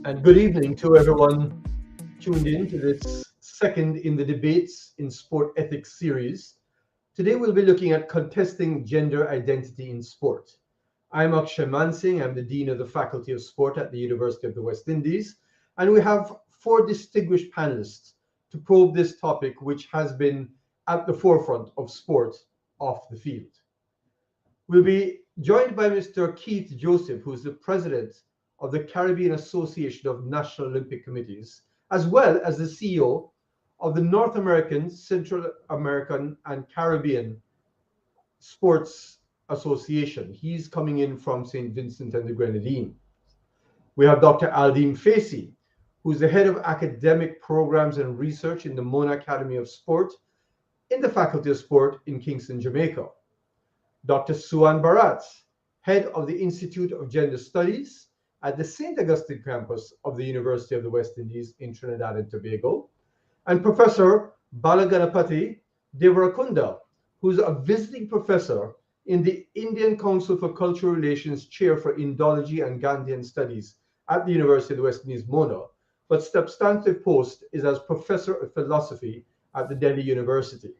And good evening to everyone tuned in to this second in the Debates in Sport Ethics series. Today we'll be looking at contesting gender identity in sport. I'm Akshay Mansingh, I'm the Dean of the Faculty of Sport at the University of the West Indies, and we have four distinguished panelists to probe this topic which has been at the forefront of sport off the field. We'll be joined by Mr. Keith Joseph, who's the president of the Caribbean Association of National Olympic Committees, as well as the CEO of the North American, Central American, and Caribbean Sports Association. He's coming in from St. Vincent and the Grenadines. We have Dr. Aldeem Facey, who's the head of academic programs and research in the Mona Academy of Sport in the Faculty of Sport in Kingston, Jamaica. Dr. Suan Barat, head of the Institute of Gender Studies at the St. Augustine campus of the University of the West Indies in Trinidad and Tobago, and Professor Balaganapati Devarakunda, who's a visiting professor in the Indian Council for Cultural Relations Chair for Indology and Gandhian Studies at the University of the West Indies, Mona, but substantive post is as Professor of Philosophy at the Delhi University.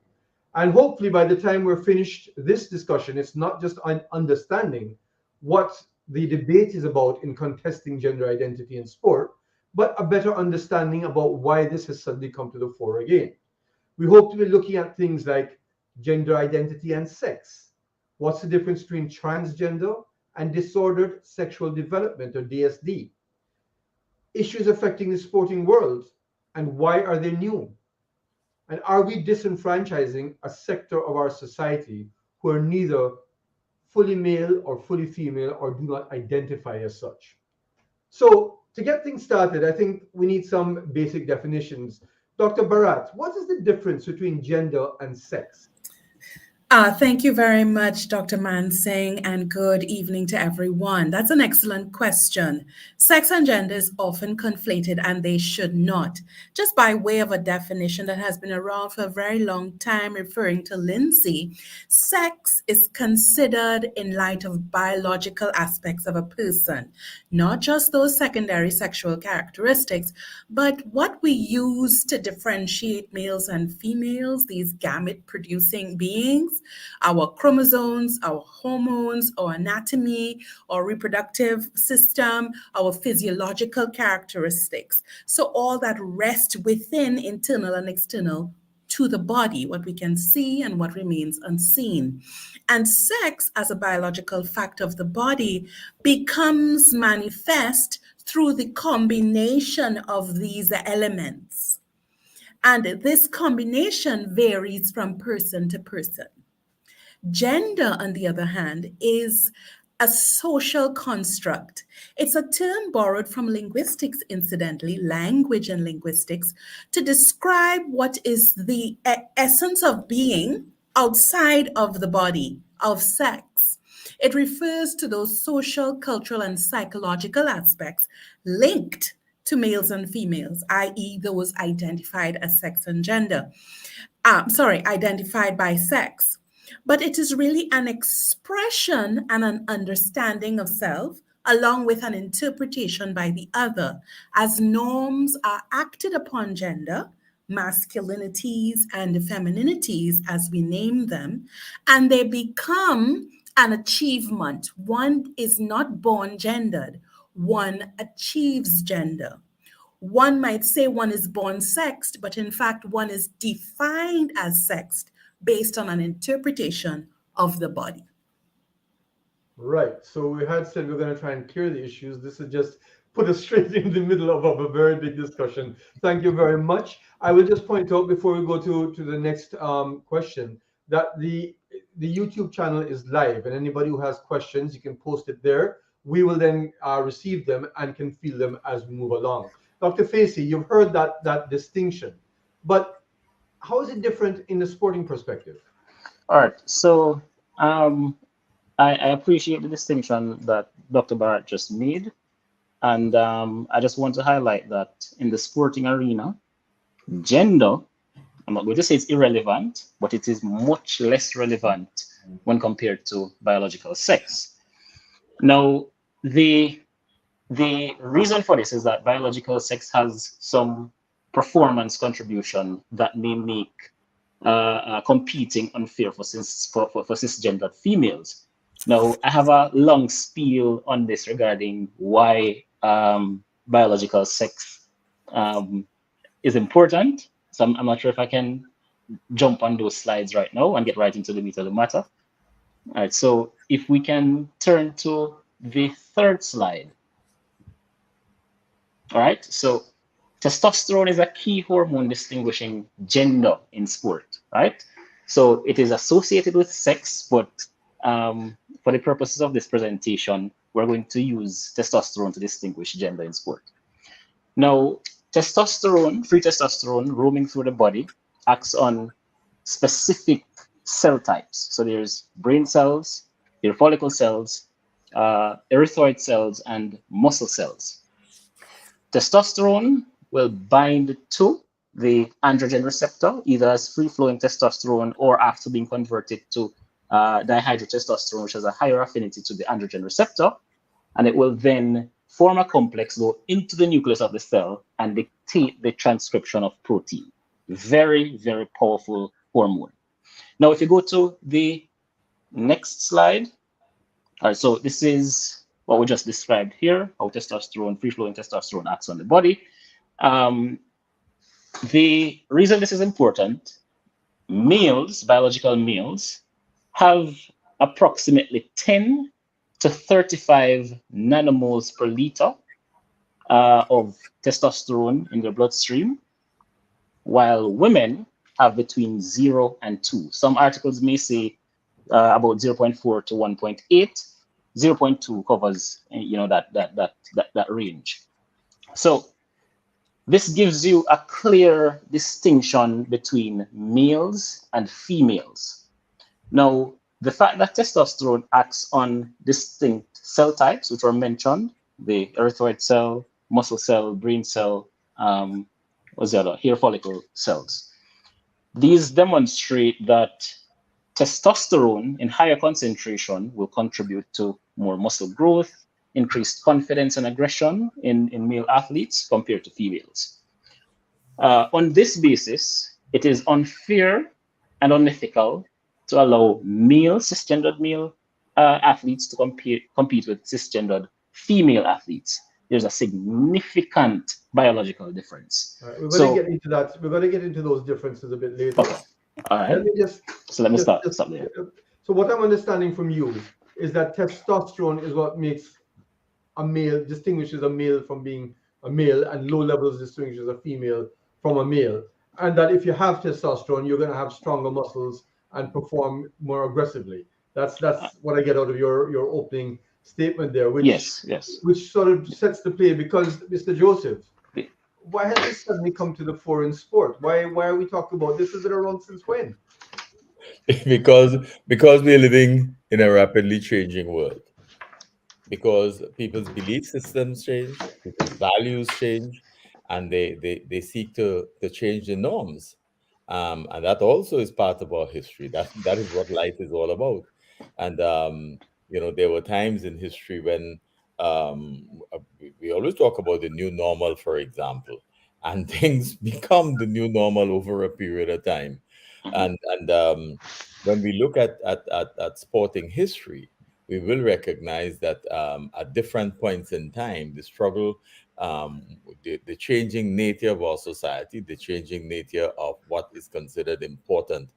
And hopefully by the time we're finished this discussion, it's not just an understanding what the debate is about in contesting gender identity in sport, but a better understanding about why this has suddenly come to the fore again. We hope to be looking at things like gender identity and sex. What's the difference between transgender and disordered sexual development, or DSD? Issues affecting the sporting world, and why are they new? And are we disenfranchising a sector of our society who are neither fully male or fully female or do not identify as such? So to get things started, I think we need some basic definitions. Dr. Barat, what is the difference between gender and sex? Thank you very much, Dr. Mansingh, and good evening to everyone. That's an excellent question. Sex and gender is often conflated, and they should not. Just by way of a definition that has been around for a very long time, referring to Lindsay, sex is considered in light of biological aspects of a person, not just those secondary sexual characteristics, but what we use to differentiate males and females, these gamete-producing beings, our chromosomes, our hormones, our anatomy, our reproductive system, our physiological characteristics. So all that rests within internal and external to the body, what we can see and what remains unseen. And sex, as a biological fact of the body, becomes manifest through the combination of these elements. And this combination varies from person to person. Gender, on the other hand, is a social construct. It's a term borrowed from linguistics, incidentally, language and linguistics, to describe what is the essence of being outside of the body, of sex. It refers to those social, cultural, and psychological aspects linked to males and females, i.e., those identified as sex and gender. Identified by sex. But it is really an expression and an understanding of self, along with an interpretation by the other, as norms are acted upon gender, masculinities and femininities, as we name them, and they become an achievement. One is not born gendered, one achieves gender. One might say one is born sexed, but in fact, one is defined as sexed based on an interpretation of the body. Right. So we had said we're going to try and clear the issues. This is just put us straight in the middle of a very big discussion. Thank you very much. I will just point out before we go to the next question that the YouTube channel is live, and anybody who has questions, you can post it there. We will then receive them and can field them as we move along. Dr. Facey, you've heard that distinction, but how is it different in the sporting perspective? All right. So I appreciate the distinction that Dr. Barrett just made. And I just want to highlight that in the sporting arena, gender, I'm not going to say it's irrelevant, but it is much less relevant when compared to biological sex. Now, The reason for this is that biological sex has some performance contribution that may make competing unfair for cisgendered females. Now, I have a long spiel on this regarding why biological sex is important. So I'm not sure if I can jump on those slides right now and get right into the meat of the matter. All right, so if we can turn to the third slide. All right, so testosterone is a key hormone distinguishing gender in sport, right? So it is associated with sex, but for the purposes of this presentation, we're going to use testosterone to distinguish gender in sport. Now, testosterone, free testosterone roaming through the body acts on specific cell types. So there's brain cells, hair follicle cells, erythroid cells, and muscle cells. Testosterone will bind to the androgen receptor, either as free-flowing testosterone or after being converted to dihydrotestosterone, which has a higher affinity to the androgen receptor, and it will then form a complex, go into the nucleus of the cell, and dictate the transcription of protein. Very, very powerful hormone. Now, if you go to the next slide, all right, so this is what we just described here, how testosterone, free-flowing testosterone acts on the body. The reason this is important, males, biological males, have approximately 10 to 35 nanomoles per liter of testosterone in their bloodstream, while women have between 0 and 2. Some articles may say about 0.4 to 1.8. 0.2 covers, that range. So this gives you a clear distinction between males and females. Now, the fact that testosterone acts on distinct cell types, which were mentioned, the erythroid cell, muscle cell, brain cell, what's the other? Hair follicle cells. These demonstrate that testosterone in higher concentration will contribute to more muscle growth, increased confidence and aggression in male athletes compared to females. On this basis, it is unfair and unethical to allow cisgendered male athletes to compete with cisgendered female athletes. There's a significant biological difference. Right, we're going to get into that. We're going to get into those differences a bit later. Okay. All right. Let me stop there. So what I'm understanding from you is that testosterone is what makes a male, distinguishes a male from being a male, and low levels distinguishes a female from a male. And that if you have testosterone, you're going to have stronger muscles and perform more aggressively. That's what I get out of your opening statement there, which which sort of sets the play, because Mr. Joseph, why has this suddenly come to the fore in sport? Why are we talking about this? Has been around since when? because we're living in a rapidly changing world. Because people's belief systems change, people's values change, and they seek to change the norms. And that also is part of our history. That is what life is all about. And there were times in history when we always talk about the new normal, for example, and things become the new normal over a period of time. And when we look at sporting history, we will recognize that at different points in time, the struggle, the changing nature of our society, the changing nature of what is considered important,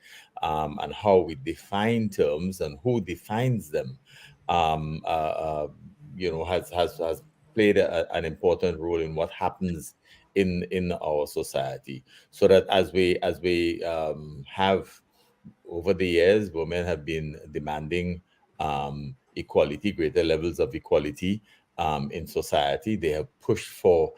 and how we define terms and who defines them, has played an important role in what happens in our society. So that as we have over the years, women have been demanding equality, greater levels of equality in society. They have pushed for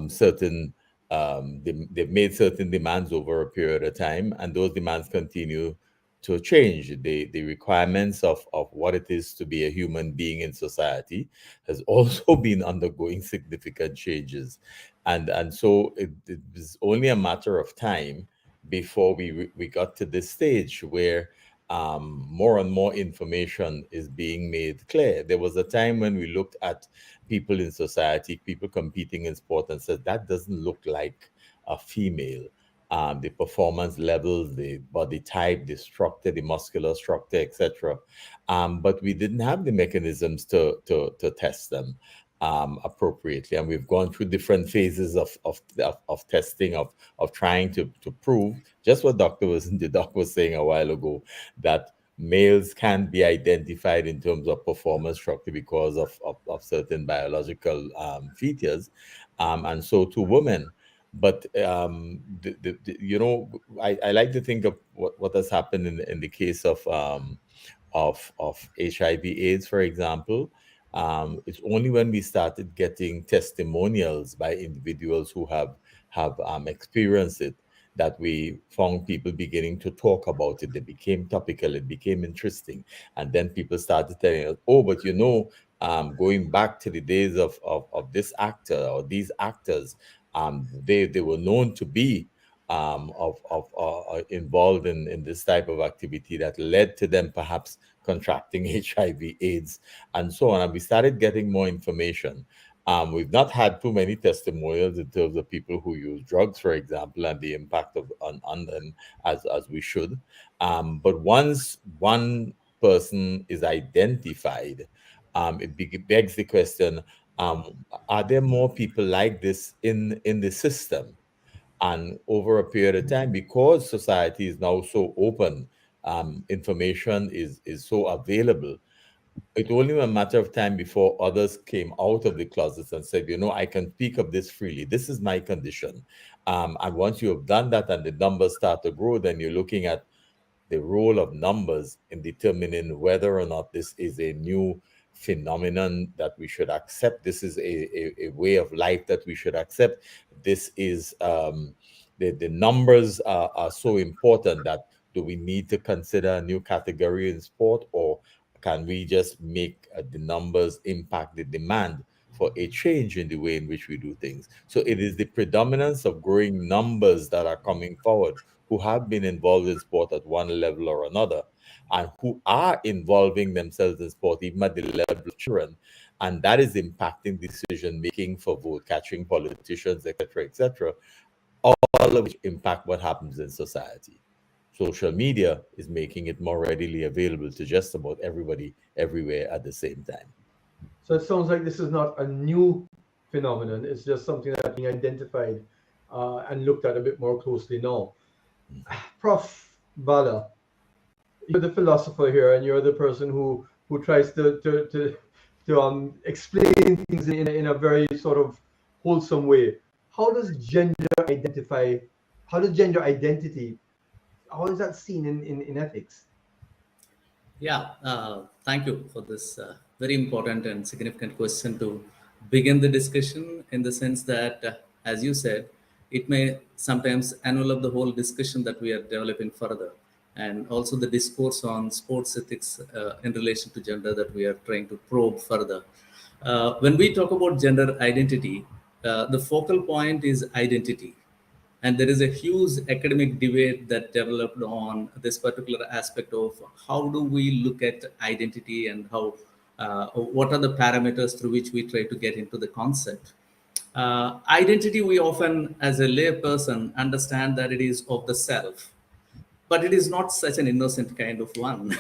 certain, they've made certain demands over a period of time, and those demands continue to change. The requirements of what it is to be a human being in society has also been undergoing significant changes. And so it was only a matter of time before we got to this stage where more and more information is being made clear. There was a time when we looked at people in society, people competing in sport, and said that doesn't look like a female. The performance levels, the body type, the structure, the muscular structure, etc. But we didn't have the mechanisms to test them appropriately, and we've gone through different phases of testing, of trying to prove just what the doc was saying a while ago, that males can be identified in terms of performance structure because of certain biological features, and so to women. But I like to think of what has happened in the case of HIV/AIDS, for example. It's only when we started getting testimonials by individuals who have experienced it that we found people beginning to talk about it. It became topical, it became interesting, and then people started telling us, "Oh, but going back to the days of this actor or these actors, they were known to be involved in this type of activity that led to them perhaps contracting HIV/AIDS, and so on." And we started getting more information. We've not had too many testimonials in terms of people who use drugs, for example, and the impact on them as we should. But once one person is identified, it begs the question: are there more people like this in the system? And over a period of time, because society is now so open, information is so available, it only a matter of time before others came out of the closets and said, I can speak of this freely. This is my condition. And once you have done that and the numbers start to grow, then you're looking at the role of numbers in determining whether or not this is a new phenomenon that we should accept. This is a way of life that we should accept. This is the numbers are so important that do we need to consider a new category in sport, or can we just make the numbers impact the demand for a change in the way in which we do things? So it is the predominance of growing numbers that are coming forward who have been involved in sport at one level or another, and who are involving themselves in sport even at the level of children. And that is impacting decision making for vote catching politicians, etc., all of which impact what happens in society. Social media is making it more readily available to just about everybody, everywhere at the same time. So it sounds like this is not a new phenomenon. It's just something that's being identified and looked at a bit more closely now. Prof. Bala, you're the philosopher here, and you're the person who tries to explain things in a very sort of wholesome way. How does gender identity, how is that seen in ethics? Yeah, thank you for this very important and significant question to begin the discussion, in the sense that, as you said, it may sometimes envelop the whole discussion that we are developing further, and also the discourse on sports ethics in relation to gender that we are trying to probe further. When we talk about gender identity, the focal point is identity. And there is a huge academic debate that developed on this particular aspect of how do we look at identity, and how what are the parameters through which we try to get into the concept. Identity, we often, as a lay person, understand that it is of the self, but it is not such an innocent kind of one.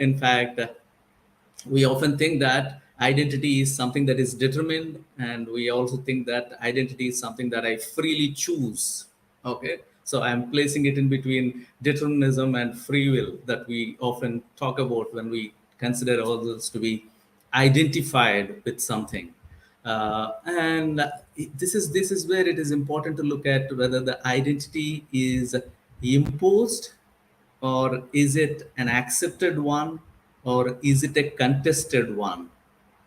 In fact, we often think that identity is something that is determined, and we also think that identity is something that I freely choose. Okay, so I'm placing it in between determinism and free will that we often talk about when we consider ourselves to be identified with something. And this is where it is important to look at whether the identity is imposed, or is it an accepted one, or is it a contested one.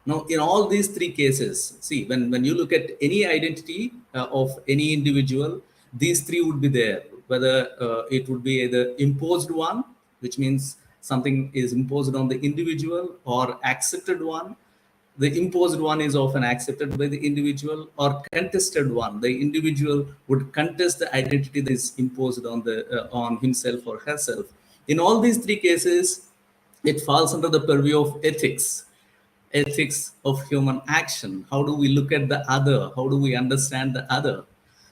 Now, in all these three cases, see, when you look at any identity of any individual, these three would be there. Whether it would be either imposed one, which means something is imposed on the individual, or accepted one. The imposed one is often accepted by the individual, or contested one. The individual would contest the identity that is imposed on himself or herself. In all these three cases, it falls under the purview of ethics of human action. How do we look at the other? How do we understand the other?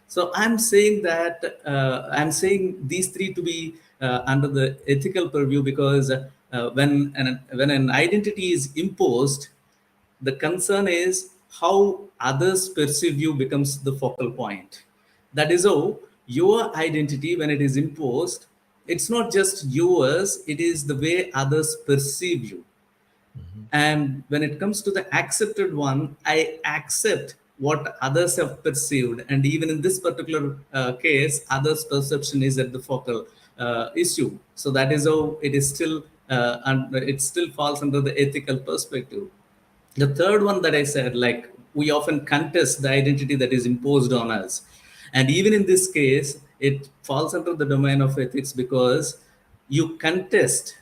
So I'm saying that I'm saying these three to be under the ethical purview because when an identity is imposed, the concern is how others perceive you becomes the focal point. That is how your identity, when it is imposed, it's not just yours, it is the way others perceive you. And when it comes to the accepted one, I accept what others have perceived. And even in this particular case, others' perception is at the focal issue. So that is how it is still, and it still falls under the ethical perspective. The third one that I said, like we often contest the identity that is imposed on us. And even in this case, it falls under the domain of ethics because you contest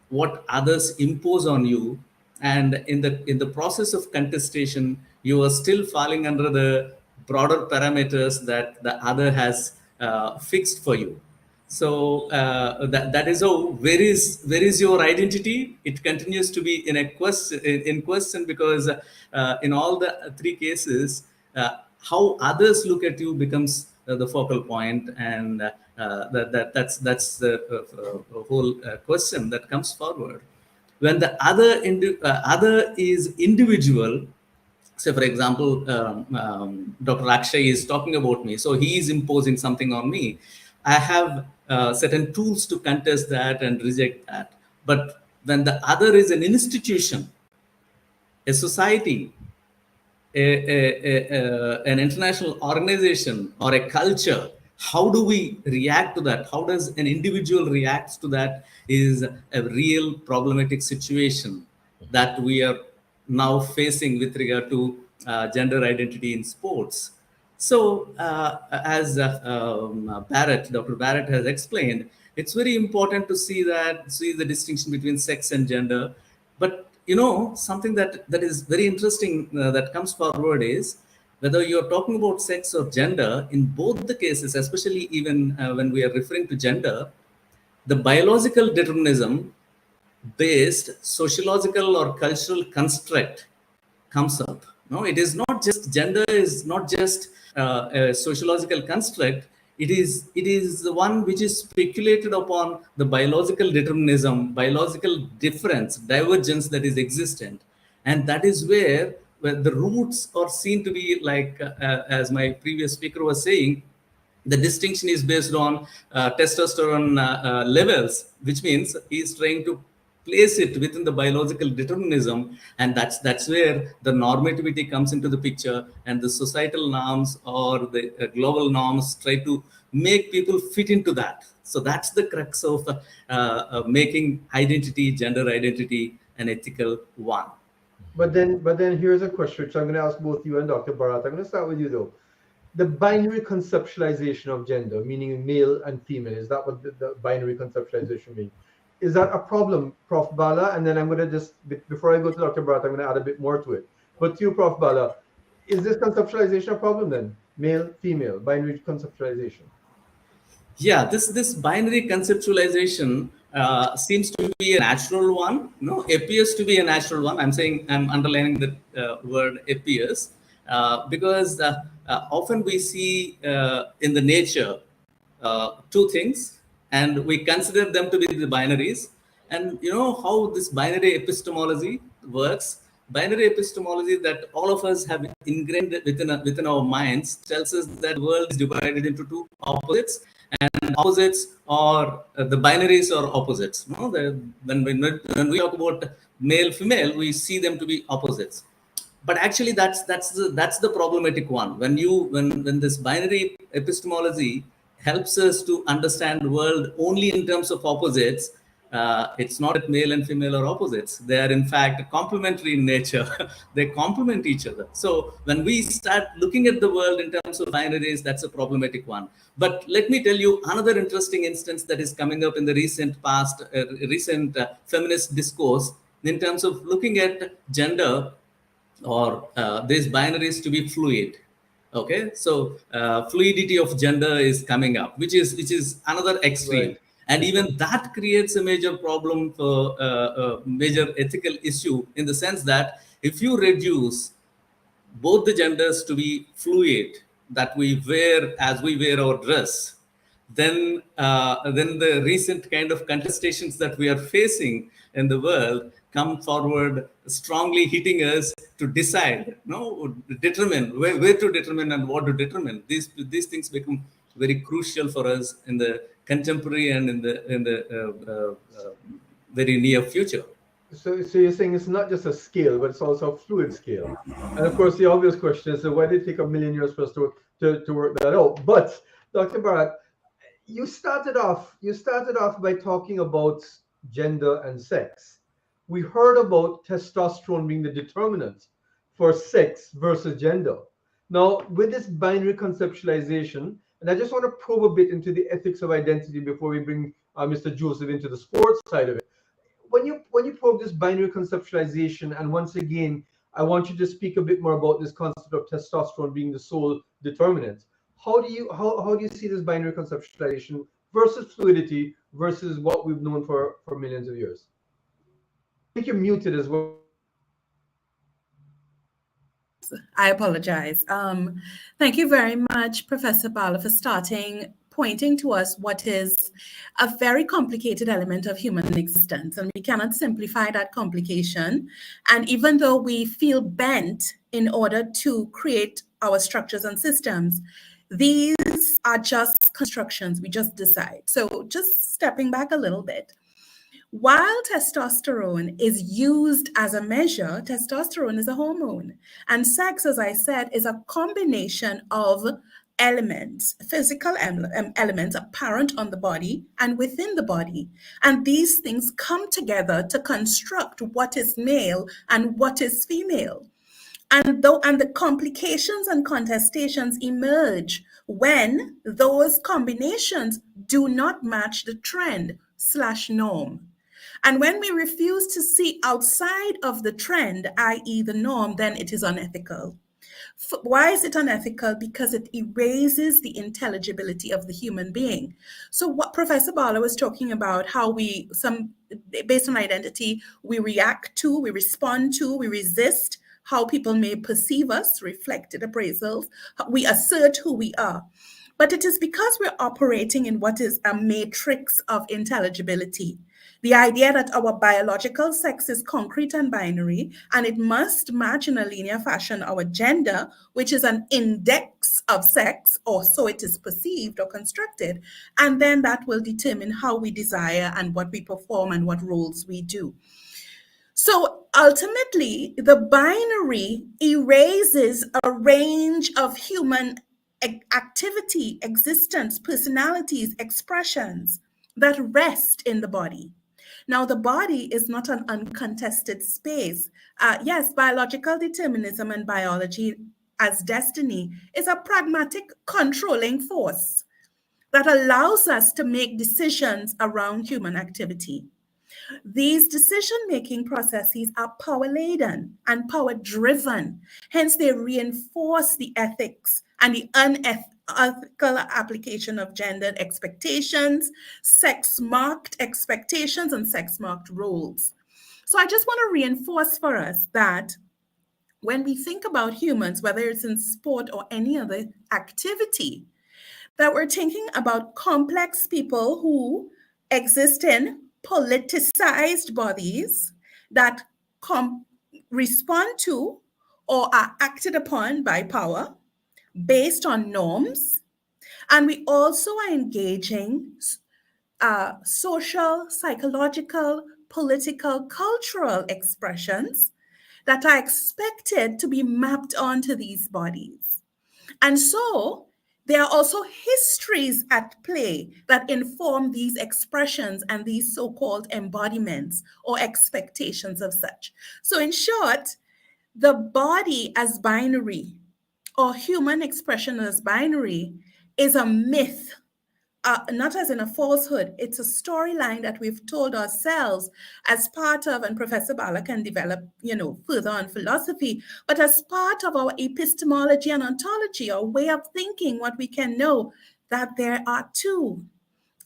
what others impose on you, and in the process of contestation you are still falling under the broader parameters that the other has fixed for you. So that is how where is your identity? It continues to be in question because in all the three cases, how others look at you becomes the focal point, and that's the whole question that comes forward. When the other is individual, say for example, Dr. Akshay is talking about me, so he is imposing something on me. I have certain tools to contest that and reject that. But when the other is an institution, a society, an international organization or a culture, how do we react to that? How does an individual react to that is a real problematic situation that we are now facing with regard to gender identity in sports. So as Dr. Barrett has explained, it's very important to see the distinction between sex and gender. But something that is very interesting that comes forward is whether you're talking about sex or gender, in both the cases, especially even when we are referring to gender, the biological determinism based sociological or cultural construct comes up. No, it is not just gender is not just a sociological construct. It is the one which is speculated upon the biological determinism, biological difference, divergence that is existent, and that is where the roots are seen to be like, as my previous speaker was saying, the distinction is based on testosterone levels, which means he's trying to place it within the biological determinism, and that's where the normativity comes into the picture, and the societal norms or the global norms try to make people fit into that. So that's the crux of making identity, gender identity, an ethical one. But then here's a question, which I'm going to ask both you and Dr. Bharat. I'm going to start with you though. The binary conceptualization of gender, meaning male and female, is that what the binary conceptualization means? Is that a problem, Prof. Bala? And then I'm going to just, before I go to Dr. Bharat, I'm going to add a bit more to it. But to you, Prof. Bala, is this conceptualization a problem then? Male, female, binary conceptualization? Yeah, this binary conceptualization seems to be a natural one. No, appears to be a natural one. I'm underlining the word appears because often we see in the nature two things, and we consider them to be the binaries. And you know how this binary epistemology works? Binary epistemology that all of us have ingrained within our minds tells us that the world is divided into two opposites, and opposites are the binaries are opposites. No, when we talk about male female, we see them to be opposites. But actually, that's the problematic one. When this binary epistemology helps us to understand the world only in terms of opposites, it's not that male and female are opposites. They are in fact complementary in nature. They complement each other. So when we start looking at the world in terms of binaries, that's a problematic one. But let me tell you another interesting instance that is coming up in the recent past, feminist discourse in terms of looking at gender or these binaries to be fluid. Okay, so fluidity of gender is coming up, which is another extreme. Right. And even that creates a major problem for major ethical issue, in the sense that if you reduce both the genders to be fluid, that we wear as we wear our dress, then the recent kind of contestations that we are facing in the world come forward, strongly hitting us to decide, no, determine where to determine and what to determine. These things become very crucial for us in the contemporary and in the very near future. So you're saying it's not just a scale, but it's also a fluid scale. And of course, the obvious question is, so why did it take 1,000,000 years for us to work that out? But Dr. Bharat, you started off by talking about gender and sex. We heard about testosterone being the determinant for sex versus gender. Now, with this binary conceptualization, and I just want to probe a bit into the ethics of identity before we bring Mr. Joseph into the sports side of it. When you probe this binary conceptualization, and once again, I want you to speak a bit more about this concept of testosterone being the sole determinant. How do you see this binary conceptualization versus fluidity versus what we've known for millions of years? I think you're muted as well. I apologize. Thank you very much, Professor Bala, for pointing to us what is a very complicated element of human existence, and we cannot simplify that complication. And even though we feel bent in order to create our structures and systems, these are just constructions. We just decide. So just stepping back a little bit, while testosterone is used as a measure, testosterone is a hormone. And sex, as I said, is a combination of elements, physical elements apparent on the body and within the body. And these things come together to construct what is male and what is female. And the complications and contestations emerge when those combinations do not match the trend/norm. And when we refuse to see outside of the trend, i.e. the norm, then it is unethical. Why is it unethical? Because it erases the intelligibility of the human being. So what Professor Bala was talking about, how based on identity, we react to, we respond to, we resist how people may perceive us, reflected appraisals, we assert who we are. But it is because we're operating in what is a matrix of intelligibility. The idea that our biological sex is concrete and binary, and it must match in a linear fashion our gender, which is an index of sex, or so it is perceived or constructed, and then that will determine how we desire and what we perform and what roles we do. So ultimately, the binary erases a range of human activity, existence, personalities, expressions that rest in the body. Now, the body is not an uncontested space. Yes, biological determinism and biology as destiny is a pragmatic controlling force that allows us to make decisions around human activity. These decision-making processes are power-laden and power-driven. Hence, they reinforce the ethics and the unethical application of gendered expectations, sex-marked expectations, and sex-marked roles. So I just want to reinforce for us that when we think about humans, whether it's in sport or any other activity, that we're thinking about complex people who exist in politicized bodies that respond to or are acted upon by power based on norms. And we also are engaging social, psychological, political, cultural expressions that are expected to be mapped onto these bodies. And so there are also histories at play that inform these expressions and these so-called embodiments or expectations of such. So in short, the body as binary or human expression as binary is a myth, not as in a falsehood. It's a storyline that we've told ourselves as part of, and Professor Bala can develop, further on philosophy, but as part of our epistemology and ontology, our way of thinking, what we can know, that there are two.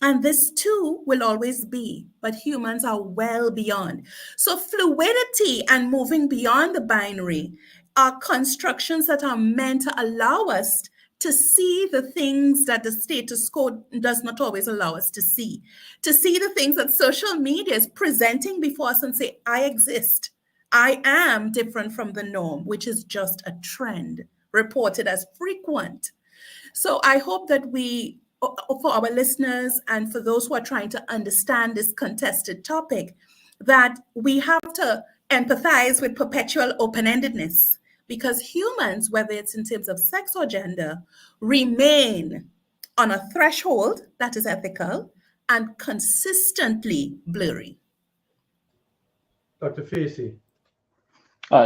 And this too will always be, but humans are well beyond. So, fluidity and moving beyond the binary are constructions that are meant to allow us to see the things that the status quo does not always allow us to see the things that social media is presenting before us and say, I exist. I am different from the norm, which is just a trend reported as frequent. So I hope that for our listeners and for those who are trying to understand this contested topic, that we have to empathize with perpetual open-endedness, because humans, whether it's in terms of sex or gender, remain on a threshold that is ethical and consistently blurry. Dr. Facey.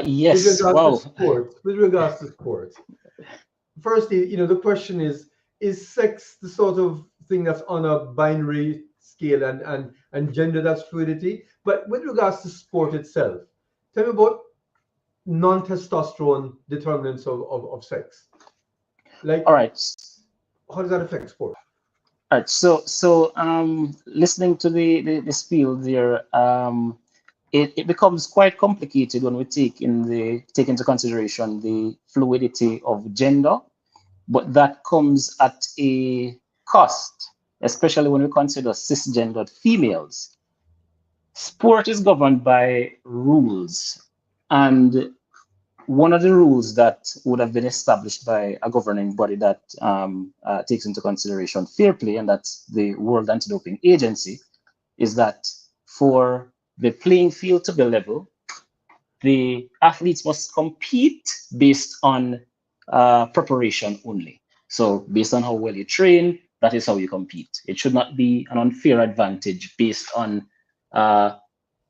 Yes. Wow. With regards to sports, firstly, the question is sex the sort of thing that's on a binary scale and gender that's fluidity? But with regards to sport itself, tell me about non-testosterone determinants of sex. Like, all right. How does that affect sport? All right. So listening to the spiel there, it becomes quite complicated when we take into consideration the fluidity of gender, but that comes at a cost, especially when we consider cisgendered females. Sport is governed by rules, and one of the rules that would have been established by a governing body that takes into consideration fair play, and that's the World Anti-Doping Agency, is that for the playing field to be level, the athletes must compete based on preparation only. So based on how well you train, that is how you compete. It should not be an unfair advantage based on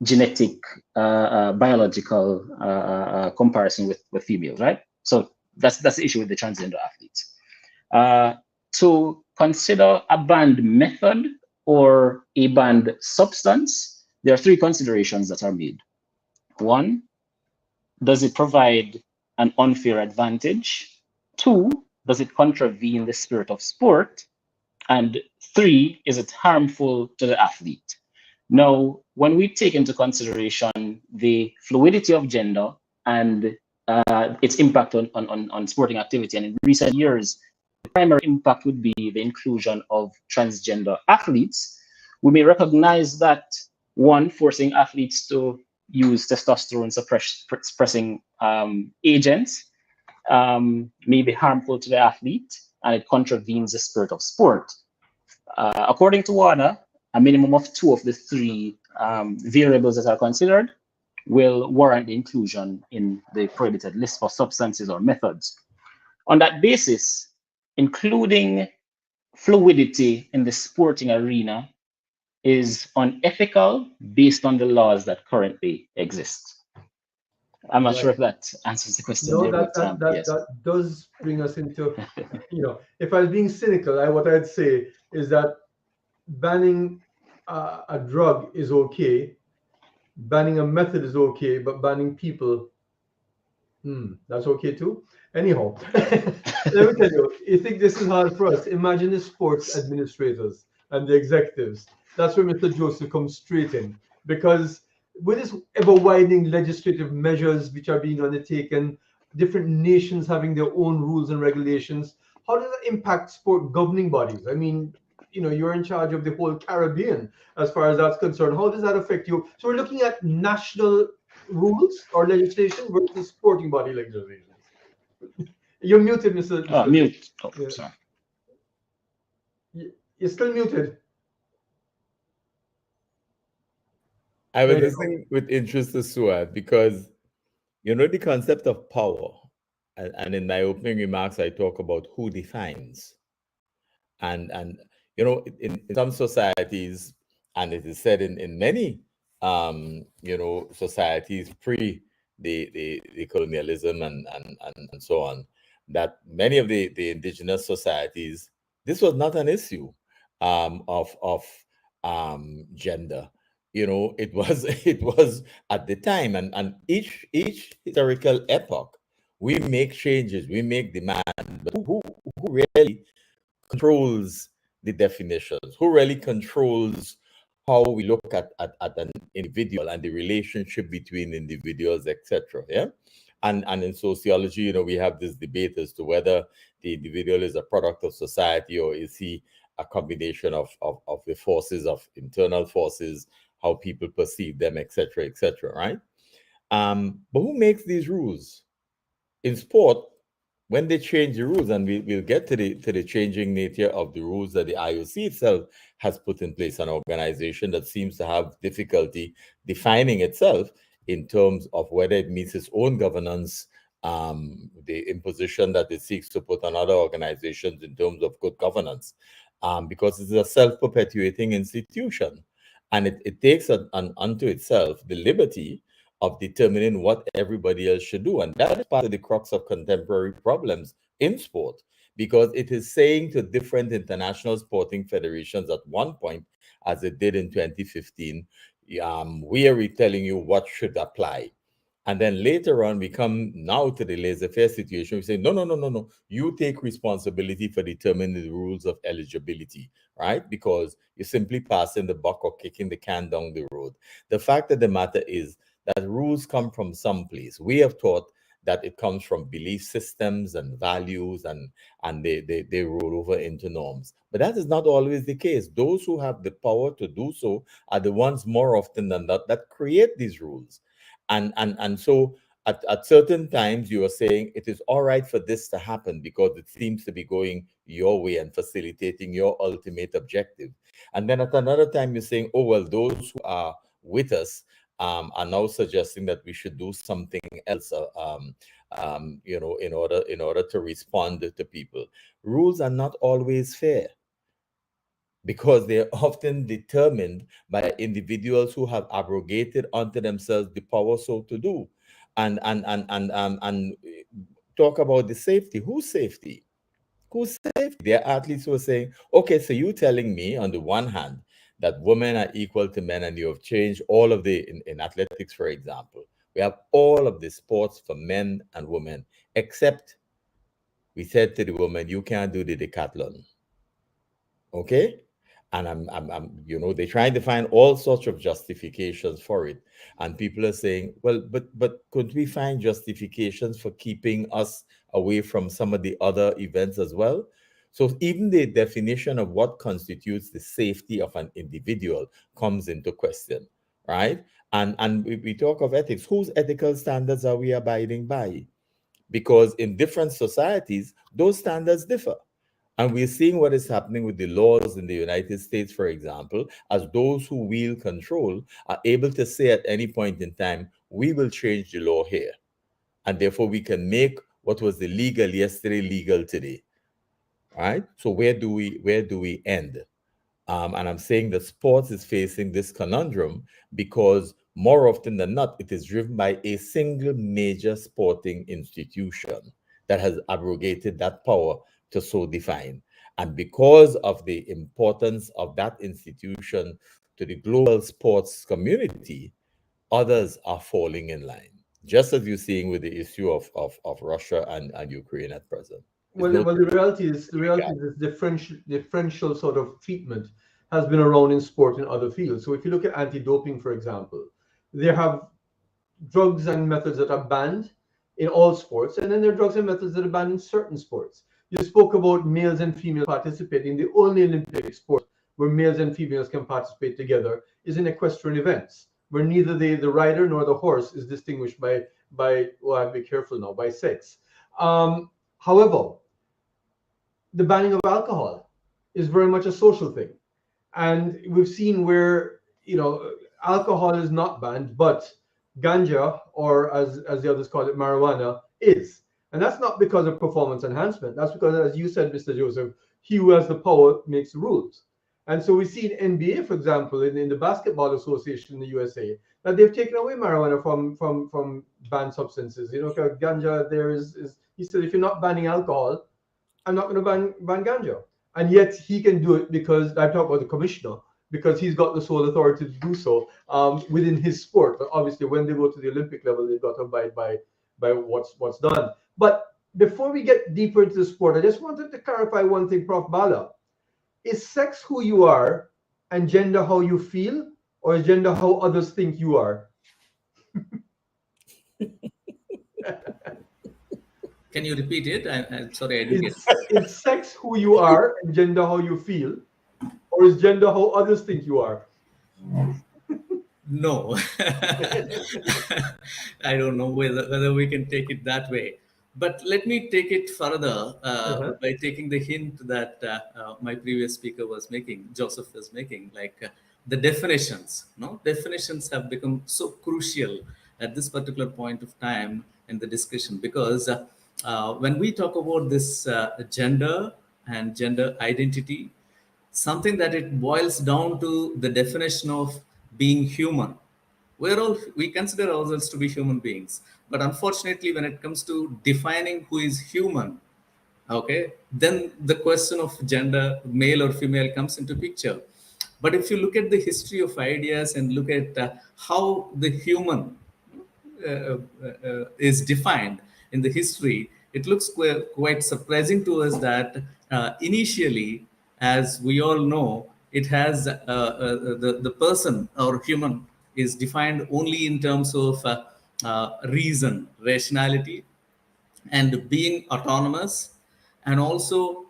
genetic, biological comparison with females, right? So that's the issue with the transgender athletes. To consider a banned method or a banned substance, there are three considerations that are made. One, does it provide an unfair advantage? Two, does it contravene the spirit of sport? And three, is it harmful to the athlete? Now, when we take into consideration the fluidity of gender and its impact on sporting activity, and in recent years, the primary impact would be the inclusion of transgender athletes, we may recognize that, one, forcing athletes to use testosterone suppressing agents may be harmful to the athlete, and it contravenes the spirit of sport. According to WADA, a minimum of two of the three variables that are considered will warrant the inclusion in the prohibited list for substances or methods. On that basis, including fluidity in the sporting arena is unethical based on the laws that currently exist. I'm not sure if that answers the question. No, that does bring us into, if I was being cynical, what I'd say is that banning a drug is okay, banning a method is okay, but banning people, that's okay too. Anyhow, let me tell you, you think this is hard for us? Imagine the sports administrators and the executives. That's where Mr. Joseph comes straight in, because with this ever-widening legislative measures which are being undertaken, different nations having their own rules and regulations, how does that impact sport governing bodies? I mean, you're in charge of the whole Caribbean as far as that's concerned. How does that affect you? So we're looking at national rules or legislation versus sporting body legislation. You're muted, Mr. Mute. Oh, Yeah. sorry. You're still muted. I was listening with interest to Suad because, the concept of power, and in my opening remarks, I talk about who defines. And in some societies, and it is said in many, societies pre the colonialism and so on, that many of the indigenous societies, this was not an issue of gender. It was at the time, and each historical epoch, we make changes, we make demand, but who really controls the definitions? Who really controls how we look at an individual and the relationship between individuals, etc.? Yeah. And in sociology, you know, we have this debate as to whether the individual is a product of society, or is he a combination of the forces, of internal forces, how people perceive them, etc., etc., right? But who makes these rules? In sport, when they change the rules, and we'll get to the changing nature of the rules that the IOC itself has put in place, an organization that seems to have difficulty defining itself in terms of whether it meets its own governance, the imposition that it seeks to put on other organizations in terms of good governance, because it's a self-perpetuating institution, and it takes unto itself the liberty of determining what everybody else should do. And that is part of the crux of contemporary problems in sport, because it is saying to different international sporting federations at one point, as it did in 2015, we are telling you what should apply. And then later on, we come now to the laissez-faire situation. We say, no, no, no, no, no. You take responsibility for determining the rules of eligibility, right? Because you're simply passing the buck or kicking the can down the road. The fact of the matter is that rules come from someplace. We have taught that it comes from belief systems and values, and they roll over into norms. But that is not always the case. Those who have the power to do so are the ones more often than not that create these rules. And so at certain times you are saying it is all right for this to happen because it seems to be going your way and facilitating your ultimate objective. And then at another time you're saying, oh, well, those who are with us are now suggesting that we should do something else, you know, in order to respond to people. Rules are not always fair, because they're often determined by individuals who have abrogated unto themselves the power so to do. And talk about the safety. Whose safety? Whose safety? There are athletes who are saying, okay, so you telling me on the one hand that women are equal to men, and you have changed all of the, in athletics, for example, we have all of the sports for men and women, except we said to the woman, you can't do the decathlon. Okay? And I'm, you know, they're trying to find all sorts of justifications for it. And people are saying, well, but could we find justifications for keeping us away from some of the other events as well? So even the definition of what constitutes the safety of an individual comes into question, right? And we talk of ethics. Whose ethical standards are we abiding by? Because in different societies, those standards differ. And we're seeing what is happening with the laws in the United States, for example, as those who wield control are able to say at any point in time, we will change the law here. And therefore, we can make what was illegal yesterday legal today. Right? So where do we end? And I'm saying that sports is facing this conundrum because more often than not, it is driven by a single major sporting institution that has abrogated that power to so define. And because of the importance of that institution to the global sports community, others are falling in line, just as you're seeing with the issue of Russia and Ukraine at present. Well, the reality is this differential sort of treatment has been around in sport in other fields. So if you look at anti-doping, for example, there have drugs and methods that are banned in all sports, and then there are drugs and methods that are banned in certain sports. You spoke about males and females participating. The only Olympic sport where males and females can participate together is in equestrian events, where neither the rider nor the horse is distinguished by well, I'll be careful now, by sex. However, the banning of alcohol is very much a social thing. And we've seen where, you know, alcohol is not banned, but ganja, or as the others call it, marijuana, is. And that's not because of performance enhancement. That's because, as you said, Mr. Joseph, he who has the power makes the rules. And so we see in NBA, for example, in the Basketball Association in the USA, that they've taken away marijuana from banned substances. You know, ganja, there is he said, if you're not banning alcohol, I'm not going to ban ganja. And yet he can do it because, I talk about the commissioner, because he's got the sole authority to do so within his sport. But obviously, when they go to the Olympic level, they've got to abide by what's done. But before we get deeper into the sport, I just wanted to clarify one thing, Prof. Bala. Is sex who you are and gender how you feel, or is gender how others think you are? Can you repeat it? I'm sorry, I didn't get Is sex who you are and gender how you feel, or is gender how others think you are? No. I don't know whether we can take it that way. But let me take it further Uh-huh. by taking the hint that my previous speaker was making, Joseph was making, like the definitions. No, definitions have become so crucial at this particular point of time in the discussion, because when we talk about this gender and gender identity, something that it boils down to the definition of being human. We consider ourselves to be human beings, but unfortunately when it comes to defining who is human, okay, then the question of gender, male or female, comes into picture. But if you look at the history of ideas and look at how the human is defined in the history, it looks quite surprising to us that initially, as we all know, it has the person or human is defined only in terms of reason, rationality, and being autonomous, and also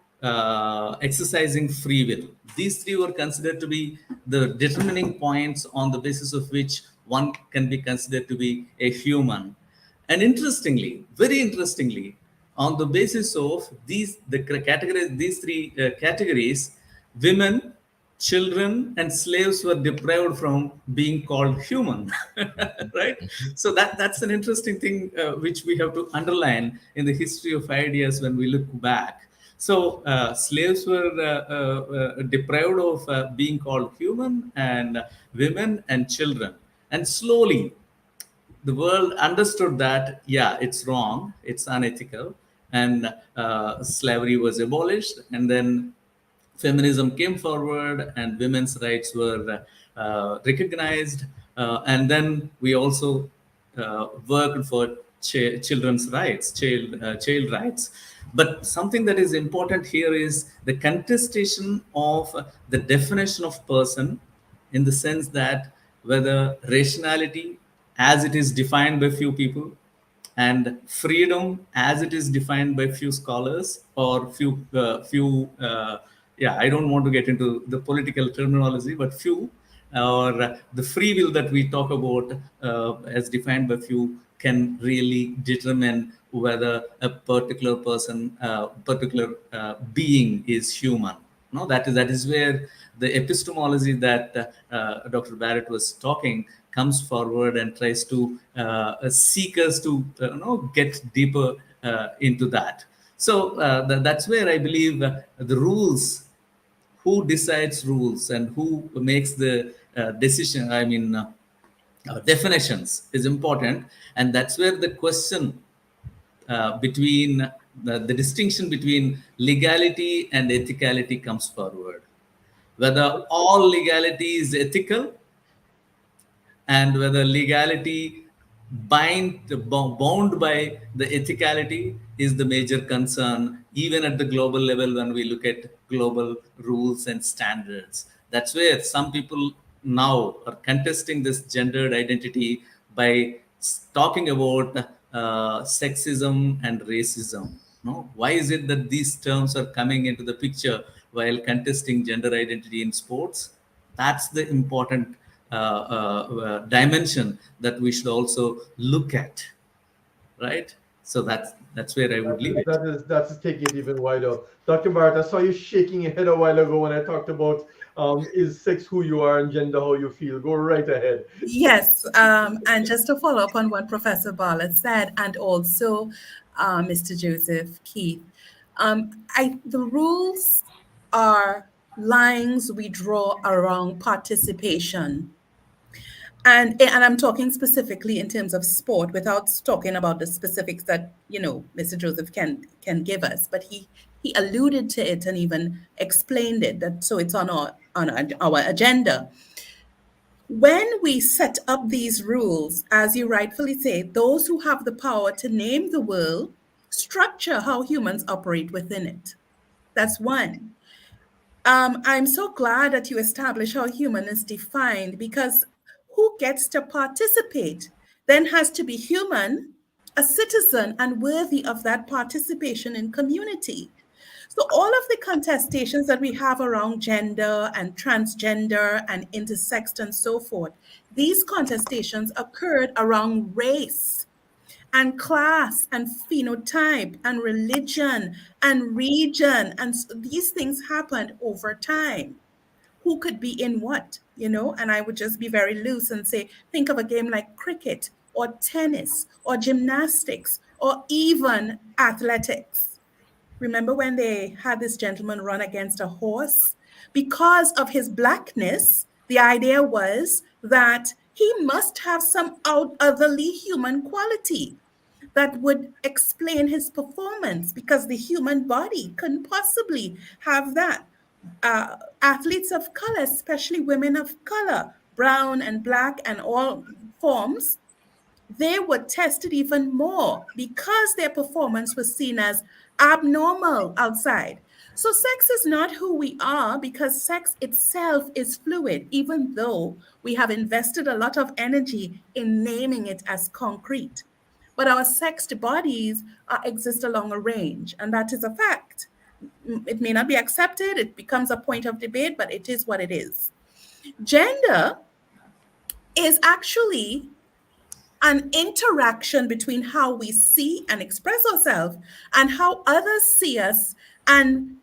exercising free will. These three were considered to be the determining points on the basis of which one can be considered to be a human. And interestingly, very interestingly, on the basis of these three categories, women, children, and slaves were deprived from being called human. Right? So that's an interesting thing which we have to underline in the history of ideas when we look back. So slaves were deprived of being called human, and women and children. And slowly the world understood that, yeah, it's wrong, it's unethical, and slavery was abolished. And then feminism came forward and women's rights were recognized. And then we also worked for children's rights, child rights. But something that is important here is the contestation of the definition of person, in the sense that whether rationality as it is defined by few people, and freedom as it is defined by few scholars, or yeah, I don't want to get into the political terminology, but few, or the free will that we talk about as defined by few, can really determine whether a particular person, particular being is human. No, that is where the epistemology that Dr. Barrett was talking comes forward and tries to seek us to get deeper into that. So that's where I believe the rules, who decides rules and who makes the decision, definitions, is important. And that's where the question between the distinction between legality and ethicality comes forward. Whether all legality is ethical, and whether legality bound by the ethicality is the major concern, even at the global level, when we look at global rules and standards. That's where some people now are contesting this gendered identity by talking about sexism and racism. No, why is it that these terms are coming into the picture while contesting gender identity in sports? That's the important dimension that we should also look at, right? So that's where I would leave it. That's taking it even wider. Dr. Barrett, I saw you shaking your head a while ago when I talked about is sex who you are and gender how you feel. Go right ahead. Yes, and just to follow up on what Professor Bartlett said, and also Mr. Joseph Keith, the rules are lines we draw around participation. And I'm talking specifically in terms of sport, without talking about the specifics that Mr. Joseph can give us. But he alluded to it and even explained it, that so it's on our agenda. When we set up these rules, as you rightfully say, those who have the power to name the world structure how humans operate within it. That's one. I'm so glad that you established how human is defined, because who gets to participate then has to be human, a citizen, and worthy of that participation in community. So, all of the contestations that we have around gender and transgender and intersex and so forth, these contestations occurred around race and class and phenotype and religion and region. And these things happened over time. Who could be in what, you know? And I would just be very loose and say, think of a game like cricket or tennis or gymnastics or even athletics. Remember when they had this gentleman run against a horse? Because of his blackness, the idea was that he must have some otherly human quality that would explain his performance, because the human body couldn't possibly have that. Athletes of color, especially women of color, brown and black and all forms, they were tested even more because their performance was seen as abnormal outside. So, sex is not who we are, because sex itself is fluid, even though we have invested a lot of energy in naming it as concrete. But our sexed bodies exist along a range, and that is a fact. It may not be accepted, it becomes a point of debate, but it is what it is. Gender is actually an interaction between how we see and express ourselves and how others see us and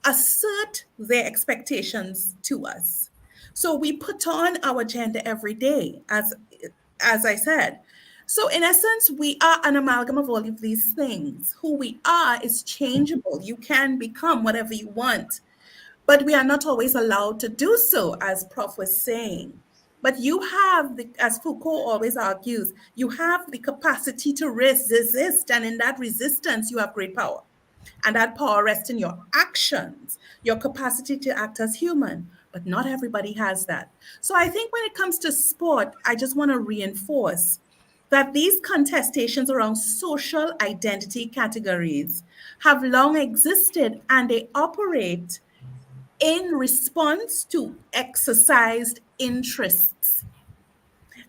assert their expectations to us. So we put on our gender every day, as I said. So in essence, we are an amalgam of all of these things. Who we are is changeable. You can become whatever you want, but we are not always allowed to do so, as Prof was saying. But you have, as Foucault always argues, you have the capacity to resist, and in that resistance, you have great power. And that power rests in your actions, your capacity to act as human. But not everybody has that. So I think when it comes to sport, I just want to reinforce that these contestations around social identity categories have long existed, and they operate in response to exercised interests.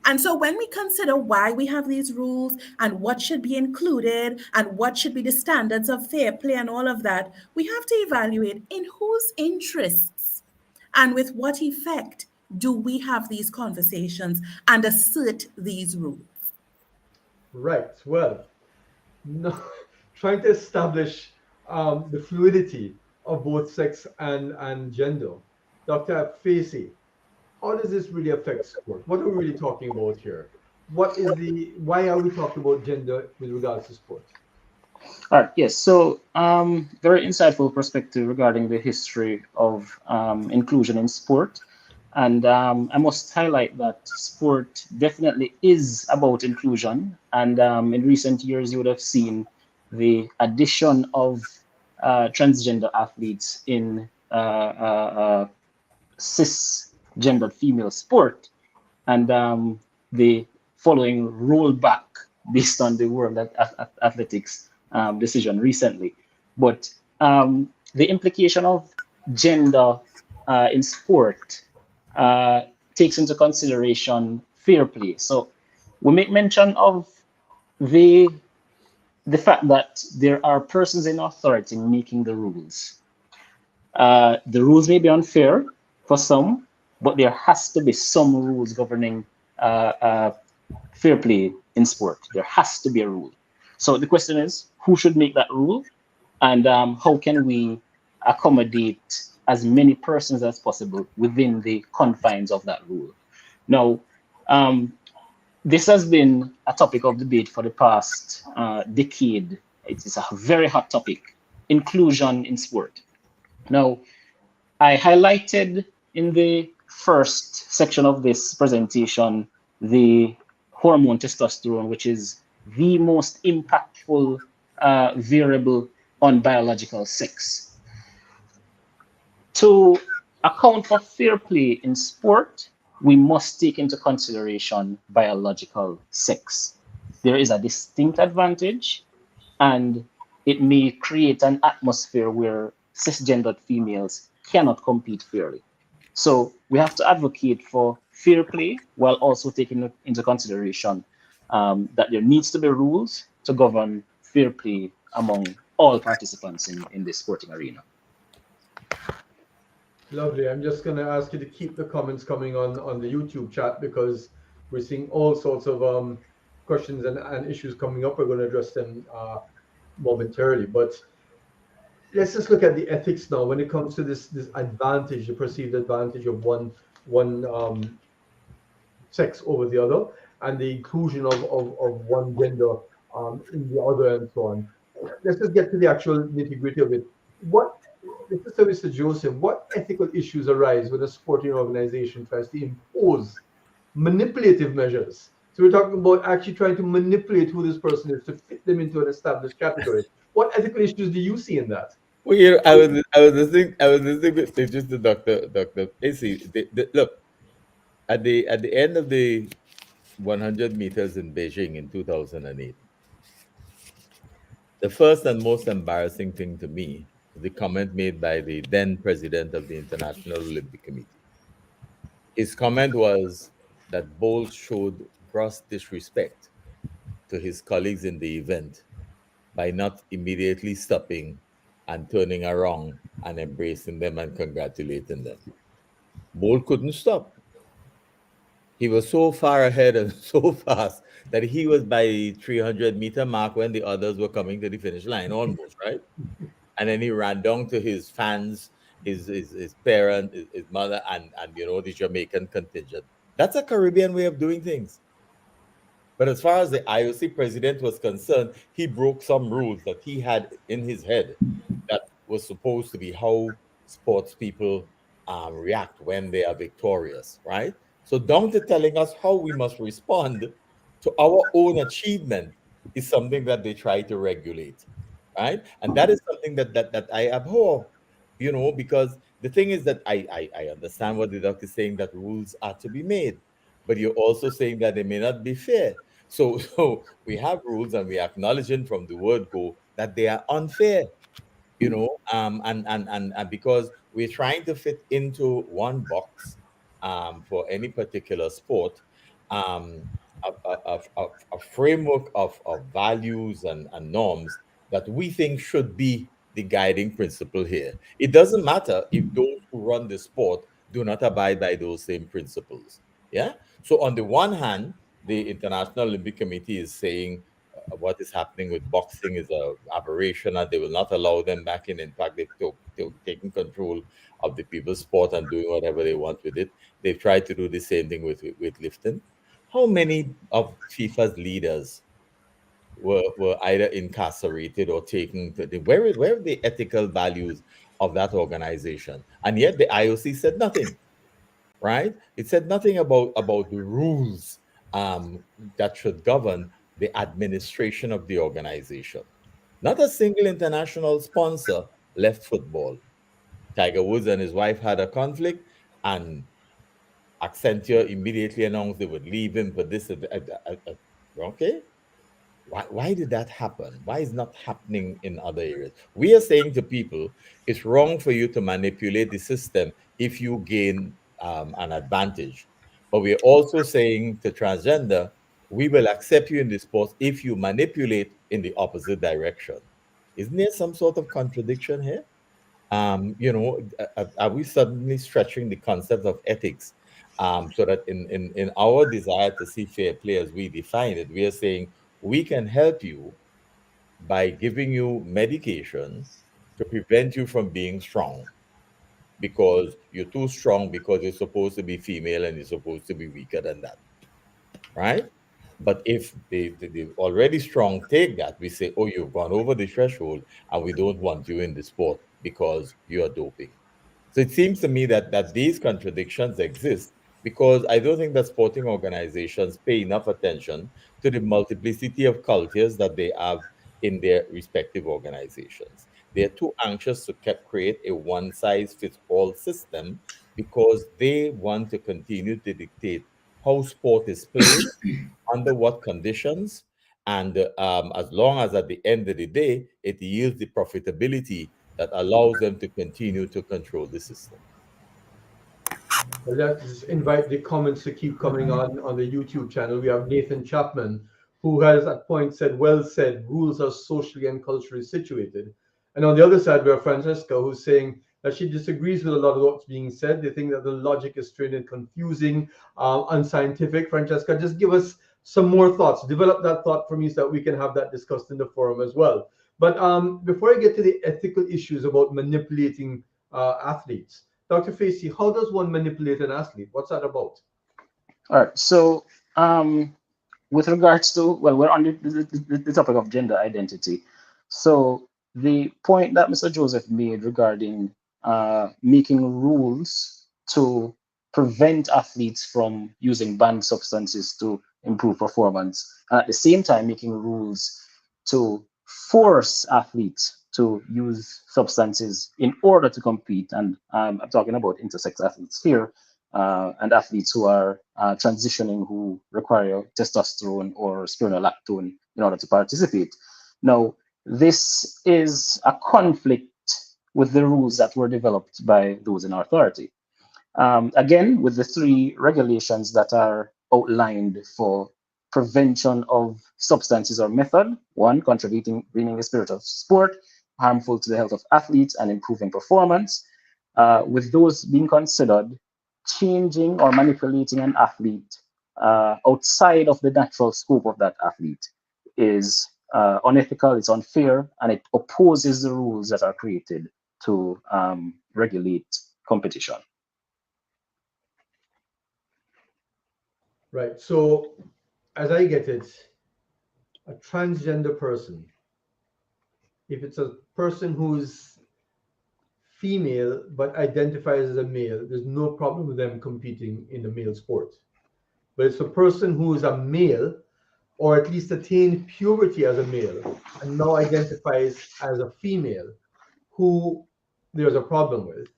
And so when we consider why we have these rules and what should be included and what should be the standards of fair play and all of that, we have to evaluate in whose interests and with what effect do we have these conversations and assert these rules. Right. Well, no, trying to establish the fluidity of both sex and gender. Dr. Facey, how does this really affect sport? What are we really talking about here? Why are we talking about gender with regards to sport? All right, yes. So, very insightful perspective regarding the history of inclusion in sport. And I must highlight that sport definitely is about inclusion. And in recent years, you would have seen the addition of transgender athletes in cisgendered female sport, and the following rollback based on the World Athletics decision recently. But the implication of gender in sport takes into consideration fair play. So we make mention of the fact that there are persons in authority making the rules. The rules may be unfair for some, but there has to be some rules governing fair play in sport. There has to be a rule. So the question is, who should make that rule, and how can we accommodate as many persons as possible within the confines of that rule? Now, this has been a topic of debate for the past decade. It is a very hot topic, inclusion in sport. Now, I highlighted in the first section of this presentation the hormone testosterone, which is the most impactful variable on biological sex. To account for fair play in sport, we must take into consideration biological sex. There is a distinct advantage, and it may create an atmosphere where cisgendered females cannot compete fairly. So we have to advocate for fair play while also taking into consideration that there needs to be rules to govern fair play among all participants in the sporting arena. Lovely. I'm just going to ask you to keep the comments coming on the YouTube chat, because we're seeing all sorts of questions and issues coming up. We're going to address them momentarily. But let's just look at the ethics now when it comes to this advantage, the perceived advantage of one sex over the other, and the inclusion of one gender in the other, and so on. Let's just get to the actual nitty-gritty of it. Let's just start with Mr. Joseph. What ethical issues arise when a sporting organization tries to impose manipulative measures? So we're talking about actually trying to manipulate who this person is to fit them into an established category. What ethical issues do you see in that? Well, you know, I was listening with just the Dr. AC. Look, at the end of the 100 meters in Beijing in 2008, the first and most embarrassing thing to me was the comment made by the then president of the International Olympic Committee. His comment was that Bolt showed gross disrespect to his colleagues in the event by not immediately stopping and turning around and embracing them and congratulating them. Bolt couldn't stop. He was so far ahead and so fast that he was by the 300-meter mark when the others were coming to the finish line, almost, right? And then he ran down to his fans, his parent, his mother, and the Jamaican contingent. That's a Caribbean way of doing things. But as far as the IOC president was concerned, he broke some rules that he had in his head that was supposed to be how sports people react when they are victorious, right? So down to telling us how we must respond to our own achievement is something that they try to regulate, right? And that is something that I abhor, because the thing is that I understand what the doctor is saying, that rules are to be made, but you're also saying that they may not be fair. So we have rules, and we are acknowledging from the word go that they are unfair, and because we're trying to fit into one box for any particular sport, a framework of values and norms that we think should be the guiding principle here. It doesn't matter if those who run the sport do not abide by those same principles. Yeah. So on the one hand, the International Olympic Committee is saying what is happening with boxing is a aberration, and they will not allow them back in. In fact, they've taken control of the people's sport and doing whatever they want with it. They've tried to do the same thing with lifting. How many of FIFA's leaders were either incarcerated or taken to where are the ethical values of that organization? And yet the IOC said nothing, right? It said nothing about the rules that should govern the administration of the organization. Not a single international sponsor left football. Tiger Woods and his wife had a conflict, and Accenture immediately announced they would leave him for this. Okay. Why did that happen? Why is not happening in other areas? We are saying to people, it's wrong for you to manipulate the system if you gain an advantage. But we're also saying to transgender, we will accept you in the sport if you manipulate in the opposite direction. Isn't there some sort of contradiction here? Are we suddenly stretching the concept of ethics so that in our desire to see fair play as we define it, we are saying we can help you by giving you medication to prevent you from being strong, because you're too strong because you're supposed to be female and you're supposed to be weaker than that, right? But if the already strong take that, we say, oh, you've gone over the threshold and we don't want you in the sport because you're doping. So it seems to me that these contradictions exist because I don't think that sporting organizations pay enough attention to the multiplicity of cultures that they have in their respective organizations. They're too anxious to create a one-size-fits-all system because they want to continue to dictate how sport is played, under what conditions, and as long as at the end of the day it yields the profitability that allows them to continue to control the system. Well, let's invite the comments to keep coming on the YouTube channel. We have Nathan Chapman, who has at point said, well said, rules are socially and culturally situated. And on the other side, we have Francesca, who's saying that she disagrees with a lot of what's being said. They think that the logic is strained and confusing, unscientific. Francesca, just give us some more thoughts. Develop that thought for me so that we can have that discussed in the forum as well. But before I get to the ethical issues about manipulating athletes, Dr. Facey, how does one manipulate an athlete? What's that about? All right. So, with regards to, well, we're on the topic of gender identity. So, the point that Mr. Joseph made regarding making rules to prevent athletes from using banned substances to improve performance, and at the same time making rules to force athletes to use substances in order to compete. And I'm talking about intersex athletes here, and athletes who are transitioning, who require testosterone or spironolactone in order to participate. Now, this is a conflict with the rules that were developed by those in authority. Again, with the 3 regulations that are outlined for prevention of substances or method: 1, contravening the spirit of sport, harmful to the health of athletes, and improving performance. With those being considered, changing or manipulating an athlete outside of the natural scope of that athlete is unethical, it's unfair, and it opposes the rules that are created to regulate competition. Right. So, as I get it, a transgender person, if it's a person who's female but identifies as a male, there's no problem with them competing in the male sport. But it's a person who is a male, or at least attained puberty as a male, and now identifies as a female, who there's a problem with.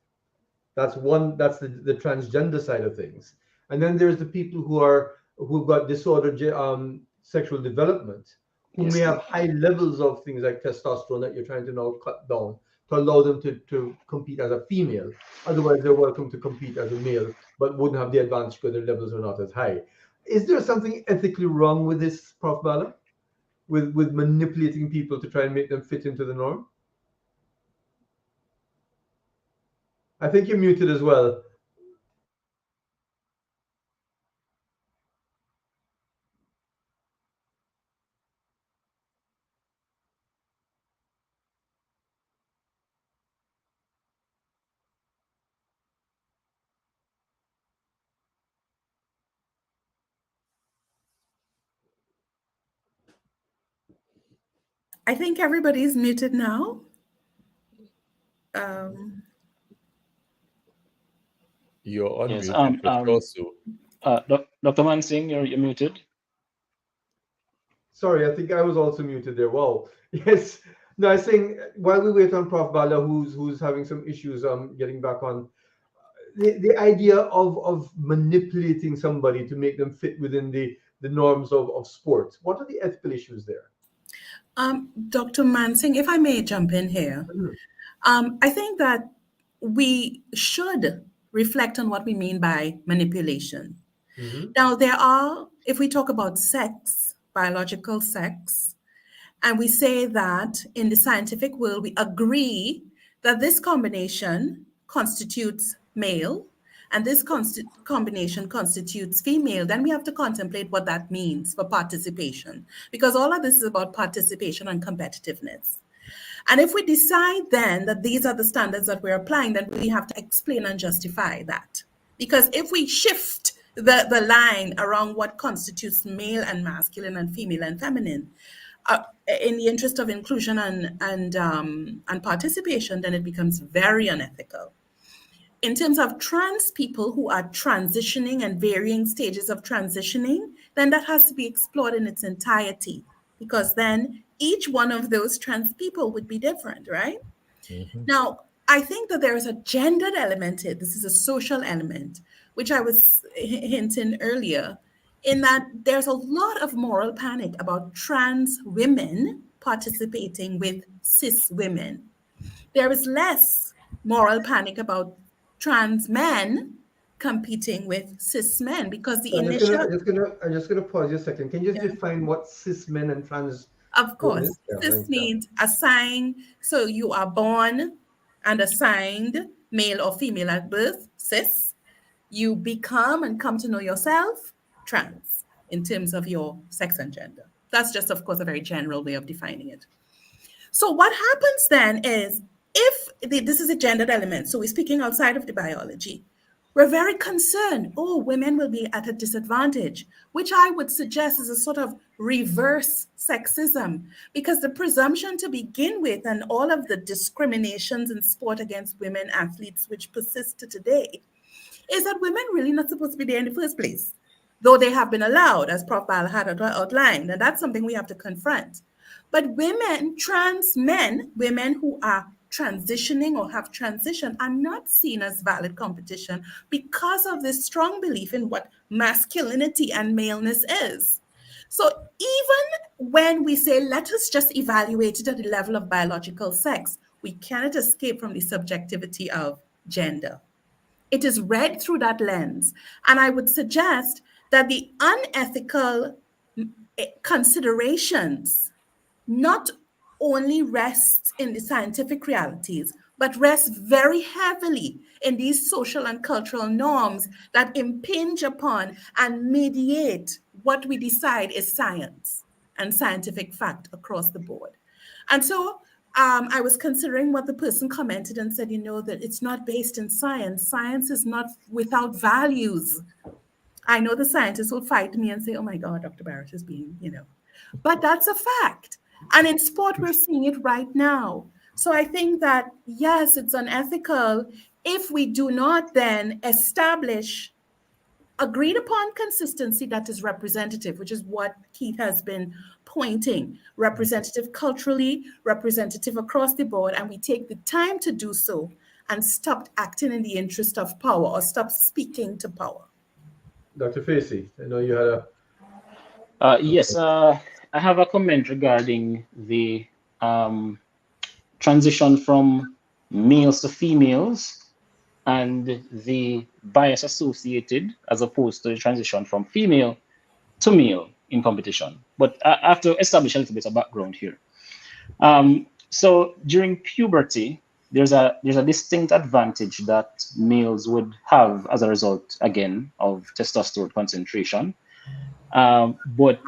That's the transgender side of things. And then there's the people who've got disordered sexual development, who may have high levels of things like testosterone that you're trying to now cut down to allow them to compete as a female. Otherwise, they're welcome to compete as a male, but wouldn't have the advantage because their levels are not as high. Is there something ethically wrong with this, Prof. Bala? With manipulating people to try and make them fit into the norm? I think you're muted as well. I think everybody's muted now. You're on Yes, mute. Dr. Mansingh, you're muted. Sorry, I think I was also muted there. Wow. Yes. No, I was saying, while we wait on Prof. Bala, who's having some issues getting back on, the idea of manipulating somebody to make them fit within the norms of sport. What are the ethical issues there? Dr. Mansingh, if I may jump in here, I think that we should reflect on what we mean by manipulation. Now, if we talk about sex, biological sex, and we say that in the scientific world, we agree that this combination constitutes male and this combination constitutes female, then we have to contemplate what that means for participation, because all of this is about participation and competitiveness. And if we decide then that these are the standards that we're applying, then we have to explain and justify that. Because if we shift the line around what constitutes male and masculine and female and feminine, in the interest of inclusion and participation, then it becomes very unethical. In terms of trans people who are transitioning and varying stages of transitioning, then that has to be explored in its entirety, because then each one of those trans people would be different, right? Now, I think that there is a gendered element here. This is a social element, which I was hinting earlier, in that there's a lot of moral panic about trans women participating with cis women. There is less moral panic about trans men competing with cis men because the initial, I'm just gonna pause you a second. Can you just yeah, define what cis men and trans of women is? course, Yeah, cis thanks. Yeah. means assigned. So you are born and assigned male or female at birth, cis. You become and come to know yourself, trans, in terms of your sex and gender. That's just, of course, a very general way of defining it. So what happens then is if this is a gendered element, so we're speaking outside of the biology, we're very concerned, oh, women will be at a disadvantage, which I would suggest is a sort of reverse sexism, because the presumption to begin with and all of the discriminations in sport against women athletes, which persist to today, is that women really not supposed to be there in the first place, though they have been allowed, as Prof. Bal had outlined, and that's something we have to confront. But women, trans men, women who are transitioning or have transitioned are not seen as valid competition because of this strong belief in what masculinity and maleness is. So even when we say, let us just evaluate it at the level of biological sex, we cannot escape from the subjectivity of gender. It is read through that lens. And I would suggest that the unethical considerations not only rest in the scientific realities, but rest very heavily in these social and cultural norms that impinge upon and mediate what we decide is science and scientific fact across the board. And so I was considering what the person commented and said, that it's not based in science. Science is not without values. I know the scientists will fight me and say, oh my God, Dr. Barrett is being, but that's a fact. And in sport, we're seeing it right now. So I think that, yes, it's unethical if we do not then establish agreed upon consistency that is representative, which is what Keith has been pointing, representative culturally, representative across the board, and we take the time to do so and stop acting in the interest of power or stop speaking to power. Dr. Facey, I know you had Yes, I have a comment regarding the transition from males to females and the bias associated as opposed to the transition from female to male in competition. But I have to establish a little bit of background here. So during puberty, there's a distinct advantage that males would have as a result, again, of testosterone concentration. But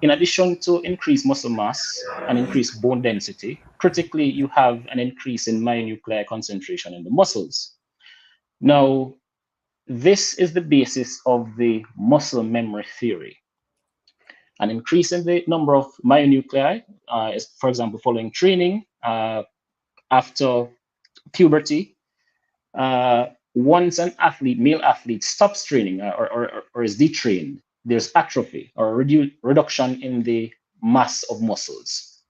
in addition to increased muscle mass and increased bone density, critically, you have an increase in myonuclei concentration in the muscles. Now, this is the basis of the muscle memory theory. An increase in the number of myonuclei is, for example, following training after puberty. Once an athlete, male athlete, stops training or is detrained, there's atrophy or reduction in the mass of muscles.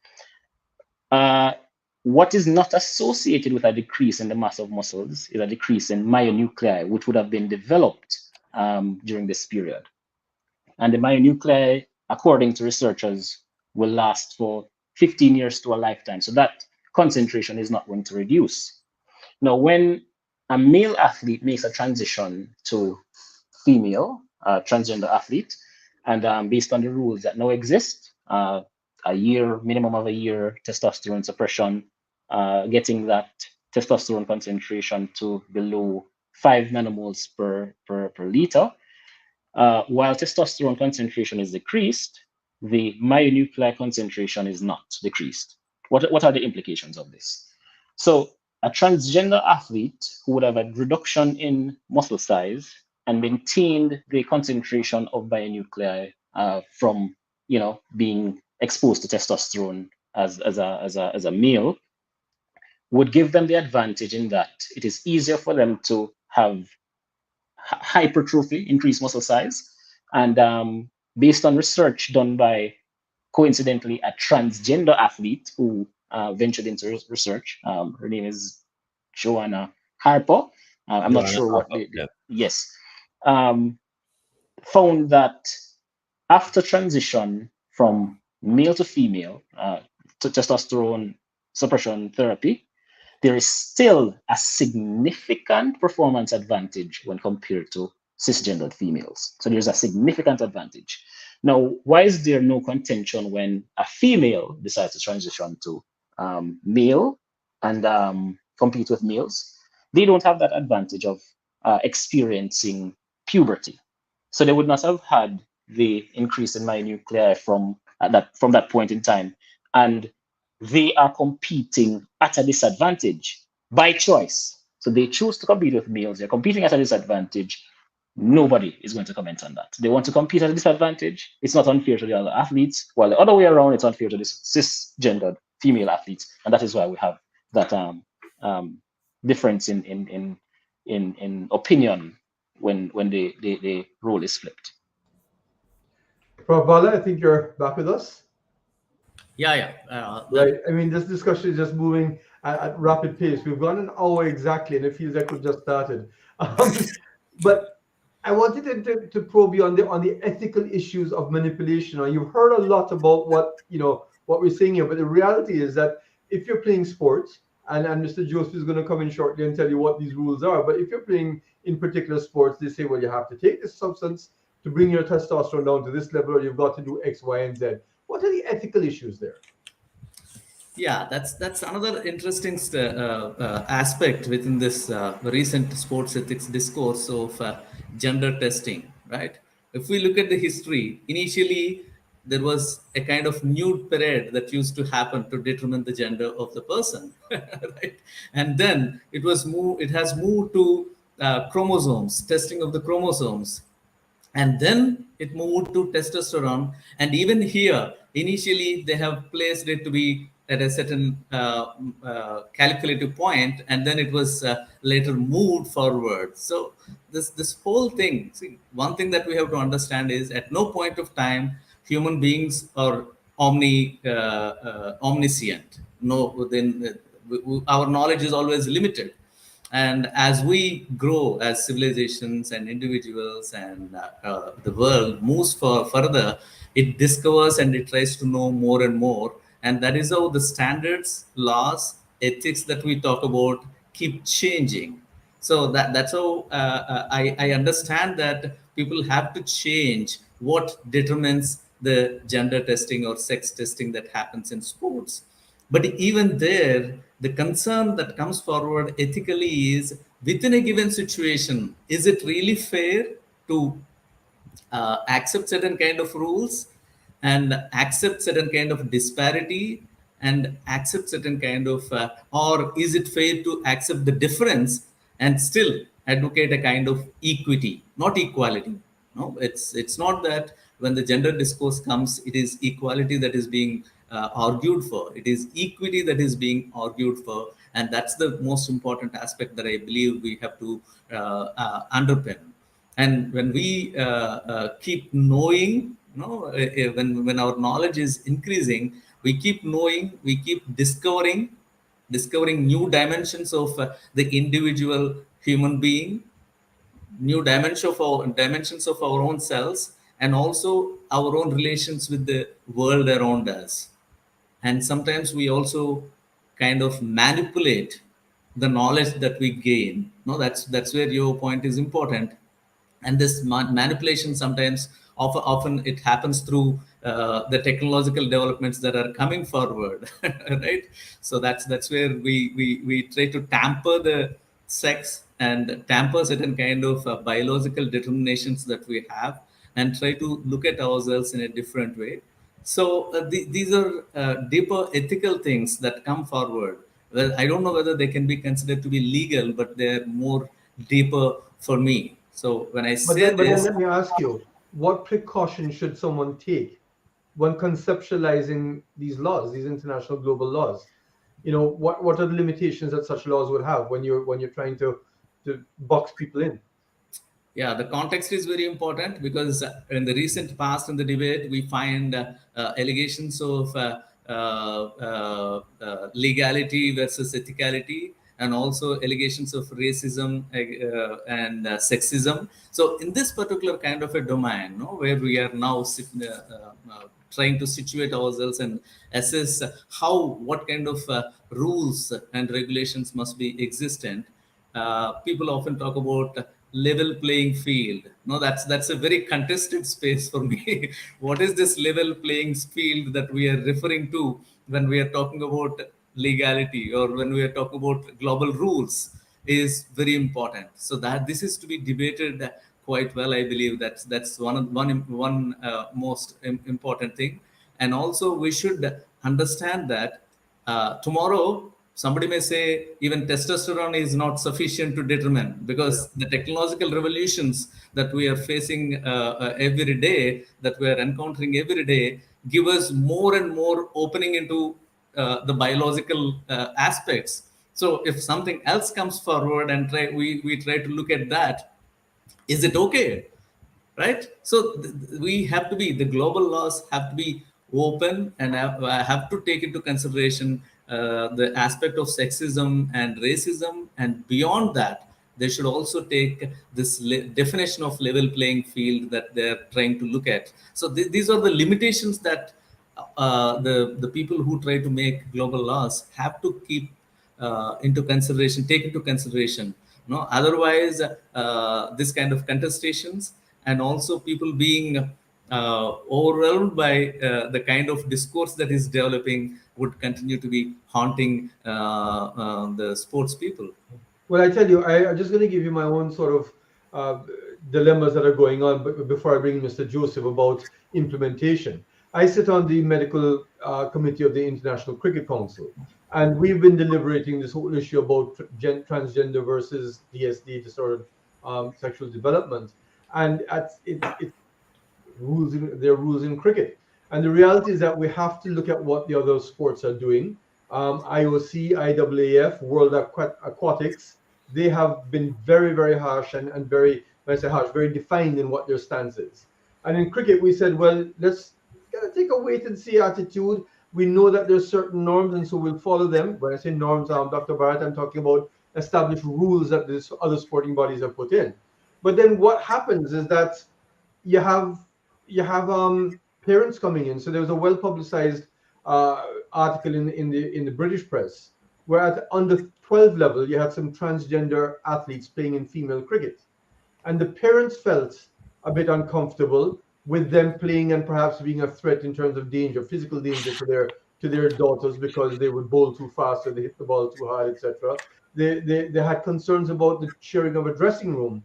What is not associated with a decrease in the mass of muscles is a decrease in myonuclei, which would have been developed during this period. And the myonuclei, according to researchers, will last for 15 years to a lifetime. So that concentration is not going to reduce. Now, when a male athlete makes a transition to female, transgender athlete, and based on the rules that now exist, minimum of a year testosterone suppression, getting that testosterone concentration to below 5 nanomoles per liter, while testosterone concentration is decreased, the myonuclei concentration is not decreased. What are the implications of this? So a transgender athlete who would have a reduction in muscle size and maintained the concentration of myonuclei from being exposed to testosterone as a male would give them the advantage in that it is easier for them to have hypertrophy, increased muscle size, and based on research done by, coincidentally, a transgender athlete who ventured into research. Her name is Joanna Harper. I'm not sure what yes. Found that after transition from male to female to testosterone suppression therapy, there is still a significant performance advantage when compared to cisgendered females. So there's a significant advantage. Now, why is there no contention when a female decides to transition to male and compete with males? They don't have that advantage of experiencing puberty. So they would not have had the increase in minuclei from that point in time. And they are competing at a disadvantage by choice. So they choose to compete with males. They're competing at a disadvantage. Nobody is going to comment on that. They want to compete at a disadvantage. It's not unfair to the other athletes. While the other way around, it's unfair to the cisgendered female athletes. And that is why we have that difference in opinion when the role is flipped. Prof. Bala, I think you're back with us. Yeah. Right. I mean, this discussion is just moving at rapid pace. We've gone an hour exactly, and it feels like we've just started. But I wanted to probe you on the ethical issues of manipulation. Now, you've heard a lot about what we're saying here, but the reality is that if you're playing sports, and Mr. Joseph is going to come in shortly and tell you what these rules are, but if you're playing in particular sports, they say, well, you have to take this substance to bring your testosterone down to this level, or you've got to do X, Y, and Z. What are the ethical issues there? Yeah, that's another interesting aspect within this recent sports ethics discourse of gender testing, right? If we look at the history, initially there was a kind of nude parade that used to happen to determine the gender of the person, right? And then it has moved to chromosomes, testing of the chromosomes. And then it moved to testosterone. And even here, initially, they have placed it to be at a certain calculative point, and then it was later moved forward. So this whole thing, see, one thing that we have to understand is at no point of time, human beings are omniscient. No, then our knowledge is always limited. And as we grow as civilizations and individuals and the world moves further, it discovers and it tries to know more and more. And that is how the standards, laws, ethics that we talk about keep changing. So that's how I understand that people have to change what determines the gender testing or sex testing that happens in sports. But even there, the concern that comes forward ethically is within a given situation, is it really fair to accept certain kind of rules and accept certain kind of disparity and accept certain kind of, or is it fair to accept the difference and still advocate a kind of equity, not equality? No, it's not that when the gender discourse comes, it is equality that is being argued for. It is equity that is being argued for, and that's the most important aspect that I believe we have to underpin. And when we keep knowing, when our knowledge is increasing, we keep knowing, we keep discovering new dimensions of the individual human being, new dimensions of our own selves, and also our own relations with the world around us. And sometimes we also kind of manipulate the knowledge that we gain. No, that's where your point is important. And this manipulation sometimes often it happens through the technological developments that are coming forward, right? So that's where we try to tamper the sex and tamper certain kind of biological determinations that we have, and try to look at ourselves in a different way. So these are deeper ethical things that come forward. Well, I don't know whether they can be considered to be legal, but they're more deeper for me. So when I say but then let me ask you, what precautions should someone take when conceptualizing these laws, these international global laws? What are the limitations that such laws would have when you're trying to box people in? Yeah, the context is very important, because in the recent past in the debate, we find allegations of legality versus ethicality, and also allegations of racism and sexism. So in this particular kind of a domain, where we are now trying to situate ourselves and assess what kind of rules and regulations must be existent. People often talk about level playing field. No, that's a very contested space for me. What is this level playing field that we are referring to when we are talking about legality or when we are talking about global rules is very important. So that this is to be debated quite well. I believe that's one most important thing. And also we should understand that tomorrow somebody may say even testosterone is not sufficient to determine, because the technological revolutions that we are facing every day, that we are encountering every day, give us more and more opening into the biological aspects. So if something else comes forward and we try to look at that, is it okay? Right? So we have to be, the global laws have to be open and have to take into consideration the aspect of sexism and racism, and beyond that they should also take this definition of level playing field that they're trying to look at. So these are the limitations that the people who try to make global laws have to keep take into consideration. No, otherwise this kind of contestations and also people being overwhelmed by the kind of discourse that is developing would continue to be haunting the sports people. Well, I tell you, I'm just going to give you my own sort of dilemmas that are going on. But before I bring Mr. Joseph about implementation, I sit on the medical committee of the International Cricket Council, and we've been deliberating this whole issue about transgender versus DSD, disordered sexual development, and there are rules in cricket. And the reality is that we have to look at what the other sports are doing. IOC, IAAF, World Aquatics, they have been very, very harsh and very, when I say harsh, very defined in what their stance is. And in cricket, we said, well, let's take a wait and see attitude. We know that there's certain norms, and so we'll follow them. When I say norms, Dr. Barrett, I'm talking about established rules that these other sporting bodies have put in. But then what happens is that you have parents coming in. So there was a well-publicized article in the British press where at under 12 level you had some transgender athletes playing in female cricket, and the parents felt a bit uncomfortable with them playing and perhaps being a threat in terms of danger, physical danger to their daughters, because they would bowl too fast or they hit the ball too hard, etc. They had concerns about the sharing of a dressing room,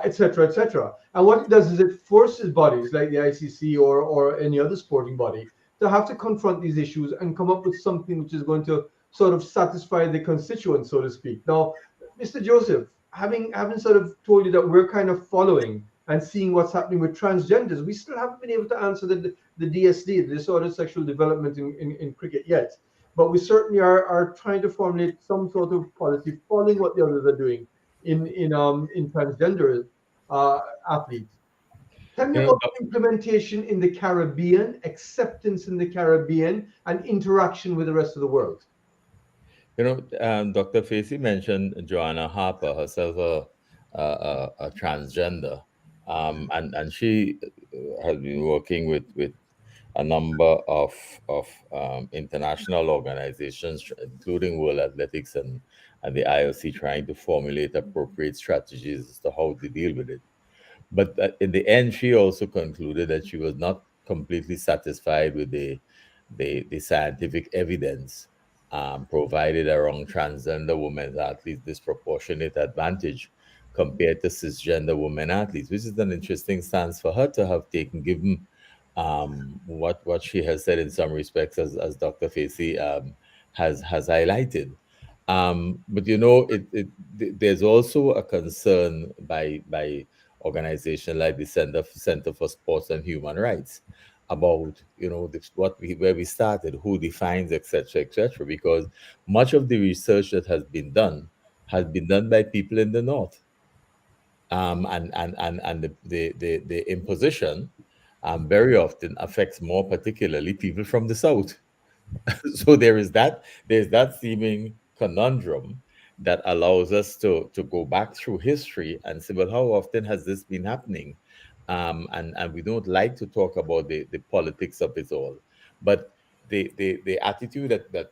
etc., etc. And what it does is it forces bodies like the ICC or any other sporting body to have to confront these issues and come up with something which is going to sort of satisfy the constituents, so to speak. Now, Mr. Joseph, having sort of told you that we're kind of following and seeing what's happening with transgenders, we still haven't been able to answer the DSD, the disordered sexual development in cricket yet. But we certainly are trying to formulate some sort of policy following what the others are doing in transgender athletes. Tell me about implementation in the Caribbean, acceptance in the Caribbean, and interaction with the rest of the world. Dr. Facey mentioned Joanna Harper, herself a transgender, and she has been working with a number of international organizations, including World Athletics and the IOC, trying to formulate appropriate strategies as to how to deal with it. But in the end, she also concluded that she was not completely satisfied with the scientific evidence provided around transgender women athletes' disproportionate advantage compared to cisgender women athletes, which is an interesting stance for her to have taken, given what she has said in some respects, as Dr. Facey has highlighted. But there's also a concern by organizations like the Center for Sports and Human Rights about where we started, who defines, etc., because much of the research that has been done by people in the North, and the imposition very often affects more particularly people from the South. So there's that seeming conundrum that allows us to go back through history and say, well, how often has this been happening? and we don't like to talk about the politics of it all. But the attitude that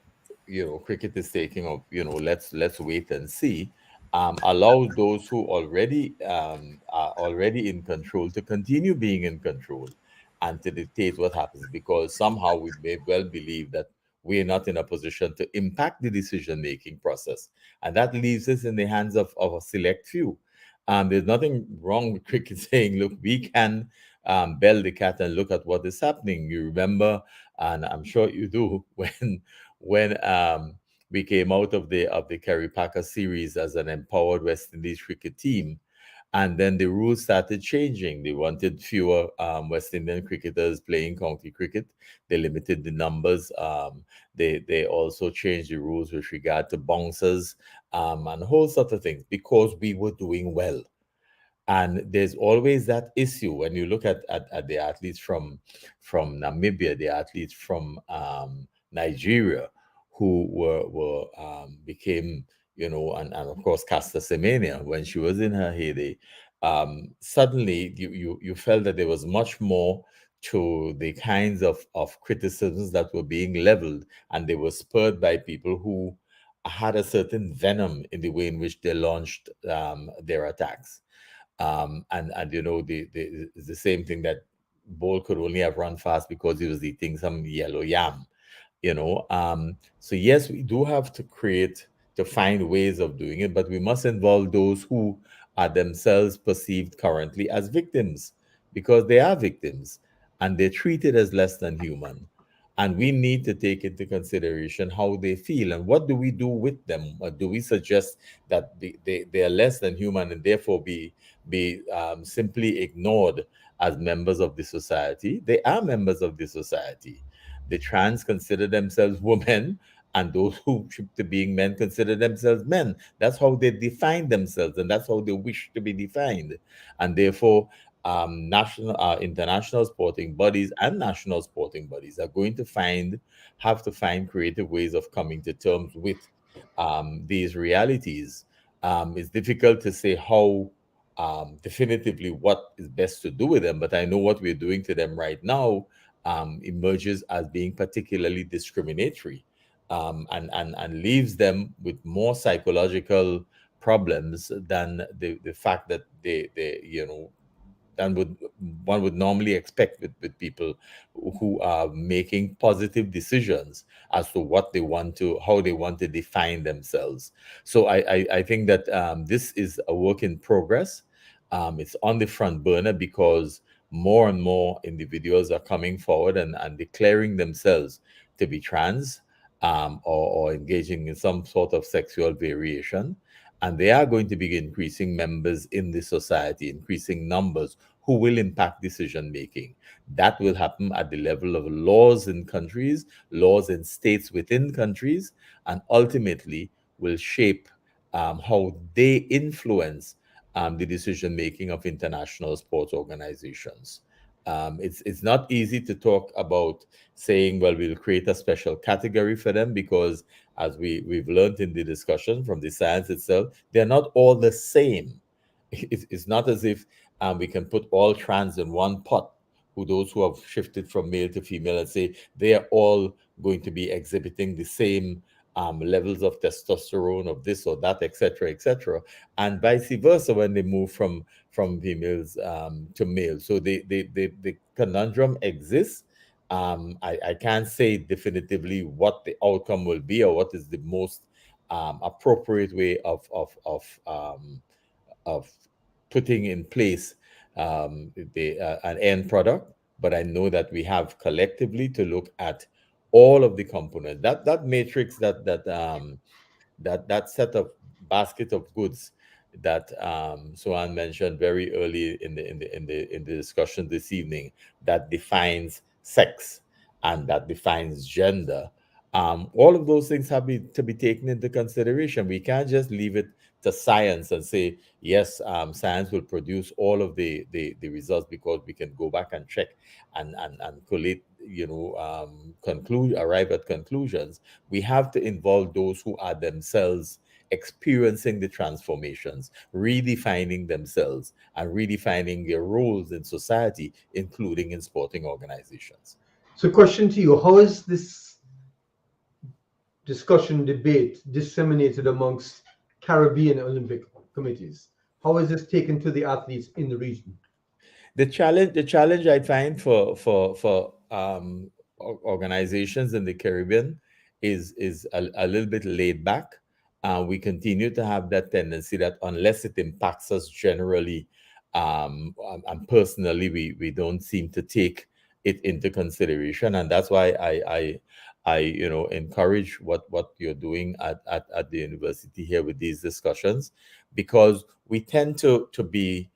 cricket is taking of let's wait and see, allows those who already are already in control to continue being in control and to dictate what happens, because somehow we may well believe that we are not in a position to impact the decision making process, and that leaves us in the hands of a select few. There's nothing wrong with cricket saying, look, we can bell the cat and look at what is happening. You remember, and I'm sure you do, when we came out of the Kerry Packer series as an empowered West Indies cricket team, and then the rules started changing. They wanted fewer West Indian cricketers playing county cricket. They limited the numbers. They also changed the rules with regard to bouncers, and a whole sort of things, because we were doing well. And there's always that issue when you look at the athletes from Namibia, the athletes from Nigeria, who were became, and of course Casta Semenya, when she was in her heyday. Suddenly you felt that there was much more to the kinds of criticisms that were being leveled, and they were spurred by people who had a certain venom in the way in which they launched their attacks. And it's the same thing that Bol could only have run fast because he was eating some yellow yam. So yes, we do have to find ways of doing it, but we must involve those who are themselves perceived currently as victims, because they are victims and they're treated as less than human. And we need to take into consideration how they feel and what do we do with them. Or do we suggest that they are less than human and therefore be simply ignored as members of the society? They are members of the society. The trans consider themselves women, and those who ship to being men consider themselves men. That's how they define themselves, and that's how they wish to be defined. And therefore, international sporting bodies and national sporting bodies are going to have to find creative ways of coming to terms with these realities. It's difficult to say how definitively what is best to do with them, but I know what we're doing to them right now emerges as being particularly discriminatory, and leaves them with more psychological problems than the fact that they than would one would normally expect with people who are making positive decisions as to what they want to, how they want to define themselves. So I think that this is a work in progress. It's on the front burner because more and more individuals are coming forward and declaring themselves to be trans, or engaging in some sort of sexual variation. And they are going to be increasing members in the society, increasing numbers who will impact decision making. That will happen at the level of laws in countries, laws in states within countries, and ultimately will shape how they influence the decision making of international sports organizations. It's not easy to talk about saying, well, we'll create a special category for them, because as we've learned in the discussion from the science itself, they're not all the same. It's not as if we can put all trans in one pot, who those who have shifted from male to female, and say they are all going to be exhibiting the same levels of testosterone, of this or that, etc., and vice versa when they move from females to males. So the conundrum exists. I can't say definitively what the outcome will be or what is the most appropriate way of putting in place an end product, but I know that we have collectively to look at all of the components. That matrix, that set of basket of goods that Suan mentioned very early in the discussion this evening, that defines sex and that defines gender. All of those things have to be taken into consideration. We can't just leave it to science and say yes, science will produce all of the results, because we can go back and check and collate, arrive at conclusions. We have to involve those who are themselves experiencing the transformations, redefining themselves, and redefining their roles in society, including in sporting organizations. So, question to you: how is this discussion, debate disseminated amongst Caribbean Olympic committees? How is this taken to the athletes in the region? The challenge I find for organizations in the Caribbean is a little bit laid back. We continue to have that tendency that unless it impacts us generally and personally, we don't seem to take it into consideration, and that's why I encourage what you're doing at the university here with these discussions, because we tend to be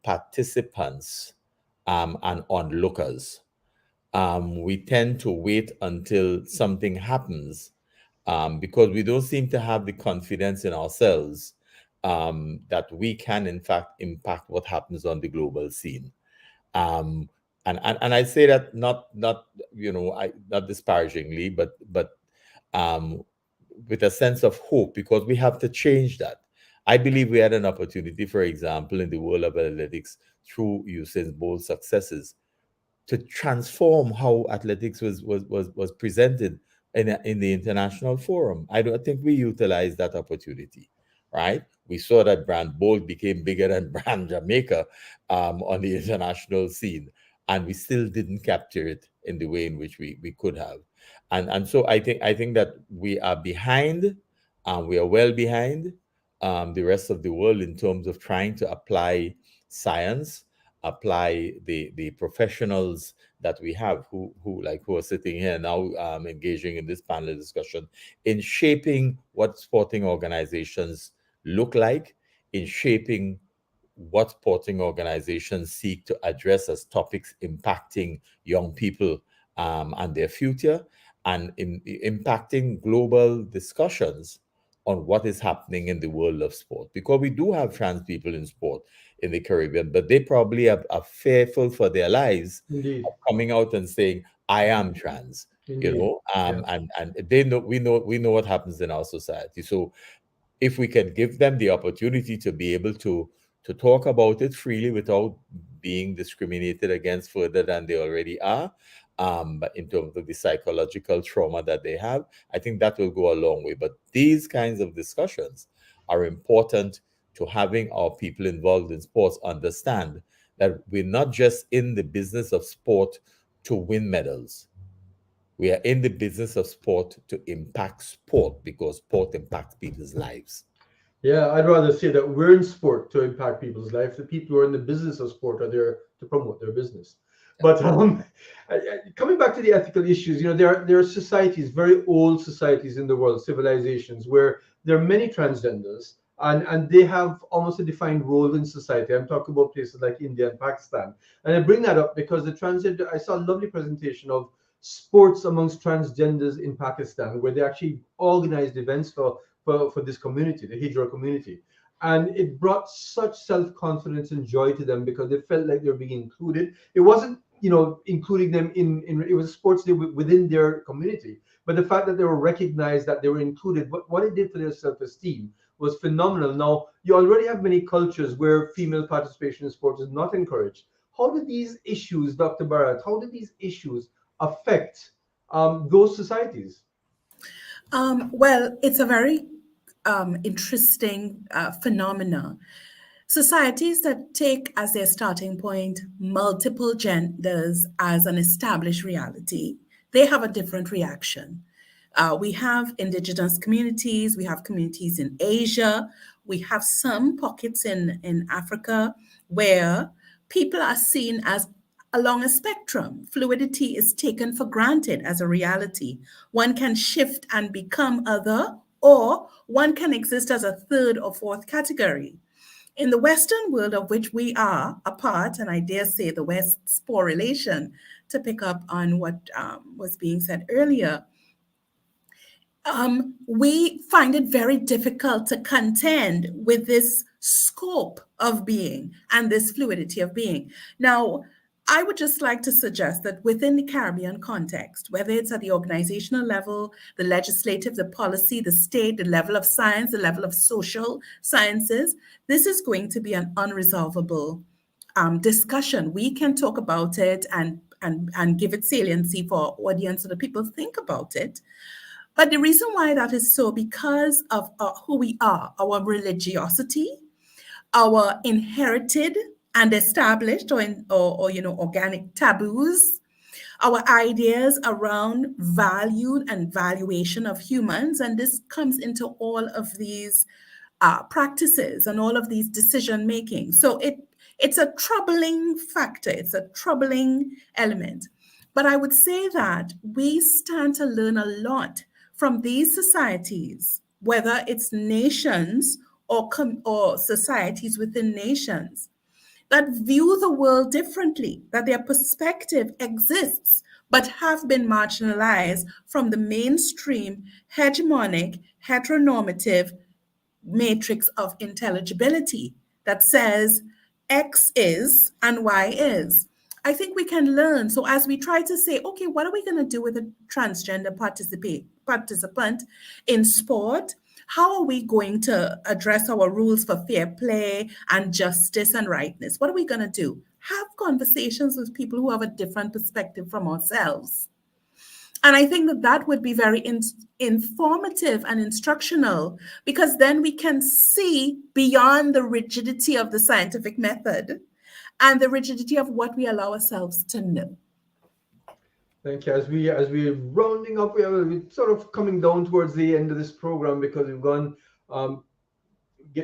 participants and onlookers. We tend to wait until something happens because we don't seem to have the confidence in ourselves that we can, in fact, impact what happens on the global scene. And I say that not not disparagingly, but with a sense of hope, because we have to change that. I believe we had an opportunity, for example, in the world of athletics through Usain Bolt's successes, to transform how athletics was presented in the international forum. I don't think we utilized that opportunity, right? We saw that Brand Bolt became bigger than Brand Jamaica on the international scene, and we still didn't capture it in the way in which we could have. And so I think that we are behind, we are well behind the rest of the world in terms of trying to apply science, apply the professionals that we have who are sitting here now engaging in this panel discussion in shaping what sporting organizations look like, in shaping what sporting organizations seek to address as topics impacting young people and their future, and in impacting global discussions on what is happening in the world of sport. Because we do have trans people in sport in the Caribbean, but they probably are fearful for their lives Indeed. of coming out and saying, I am trans. Indeed. And they know we know what happens in our society. So if we can give them the opportunity to be able to talk about it freely without being discriminated against further than they already are, but in terms of the psychological trauma that they have, I think that will go a long way. But these kinds of discussions are important to having our people involved in sports understand that we're not just in the business of sport to win medals. We are in the business of sport to impact sport, because sport impacts people's lives. Yeah, I'd rather say that we're in sport to impact people's life. The people who are in the business of sport are there to promote their business. But coming back to the ethical issues, there are societies, very old societies in the world, civilizations, where there are many transgenders, and they have almost a defined role in society. I'm talking about places like India and Pakistan. And I bring that up because I saw a lovely presentation of sports amongst transgenders in Pakistan, where they actually organized events for this community, the Hijra community. And it brought such self-confidence and joy to them because they felt like they were being included. It wasn't, including them in it was sports within their community. But the fact that they were recognized, that they were included, what it did for their self-esteem was phenomenal. Now, you already have many cultures where female participation in sports is not encouraged. How did these issues, Dr. Bharat, affect those societies? Well, it's a very interesting phenomena. Societies that take as their starting point multiple genders as an established reality, they have a different reaction. We have indigenous communities, we have communities in Asia, we have some pockets in Africa where people are seen as along a spectrum. Fluidity is taken for granted as a reality. One can shift and become other, or one can exist as a third or fourth category. In the Western world, of which we are a part, and I dare say the West-Sport relation, to pick up on what was being said earlier, we find it very difficult to contend with this scope of being and this fluidity of being. Now, I would just like to suggest that within the Caribbean context, whether it's at the organizational level, the legislative, the policy, the state, the level of science, the level of social sciences, this is going to be an unresolvable discussion. We can talk about it and give it saliency for our audience so that people think about it. But the reason why that is so, because of who we are, our religiosity, our inherited and established or organic taboos, our ideas around value and valuation of humans, and this comes into all of these practices and all of these decision making. So it's a troubling factor, it's a troubling element. But I would say that we stand to learn a lot from these societies, whether it's nations or societies within nations, that view the world differently, that their perspective exists, but have been marginalized from the mainstream, hegemonic, heteronormative matrix of intelligibility that says X is and Y is. I think we can learn. So as we try to say, okay, what are we going to do with a transgender participant in sport? How are we going to address our rules for fair play and justice and rightness? What are we going to do? Have conversations with people who have a different perspective from ourselves. And I think that would be very informative and instructional, because then we can see beyond the rigidity of the scientific method and the rigidity of what we allow ourselves to know. Thank you. As we're rounding up, we're sort of coming down towards the end of this program because we've gone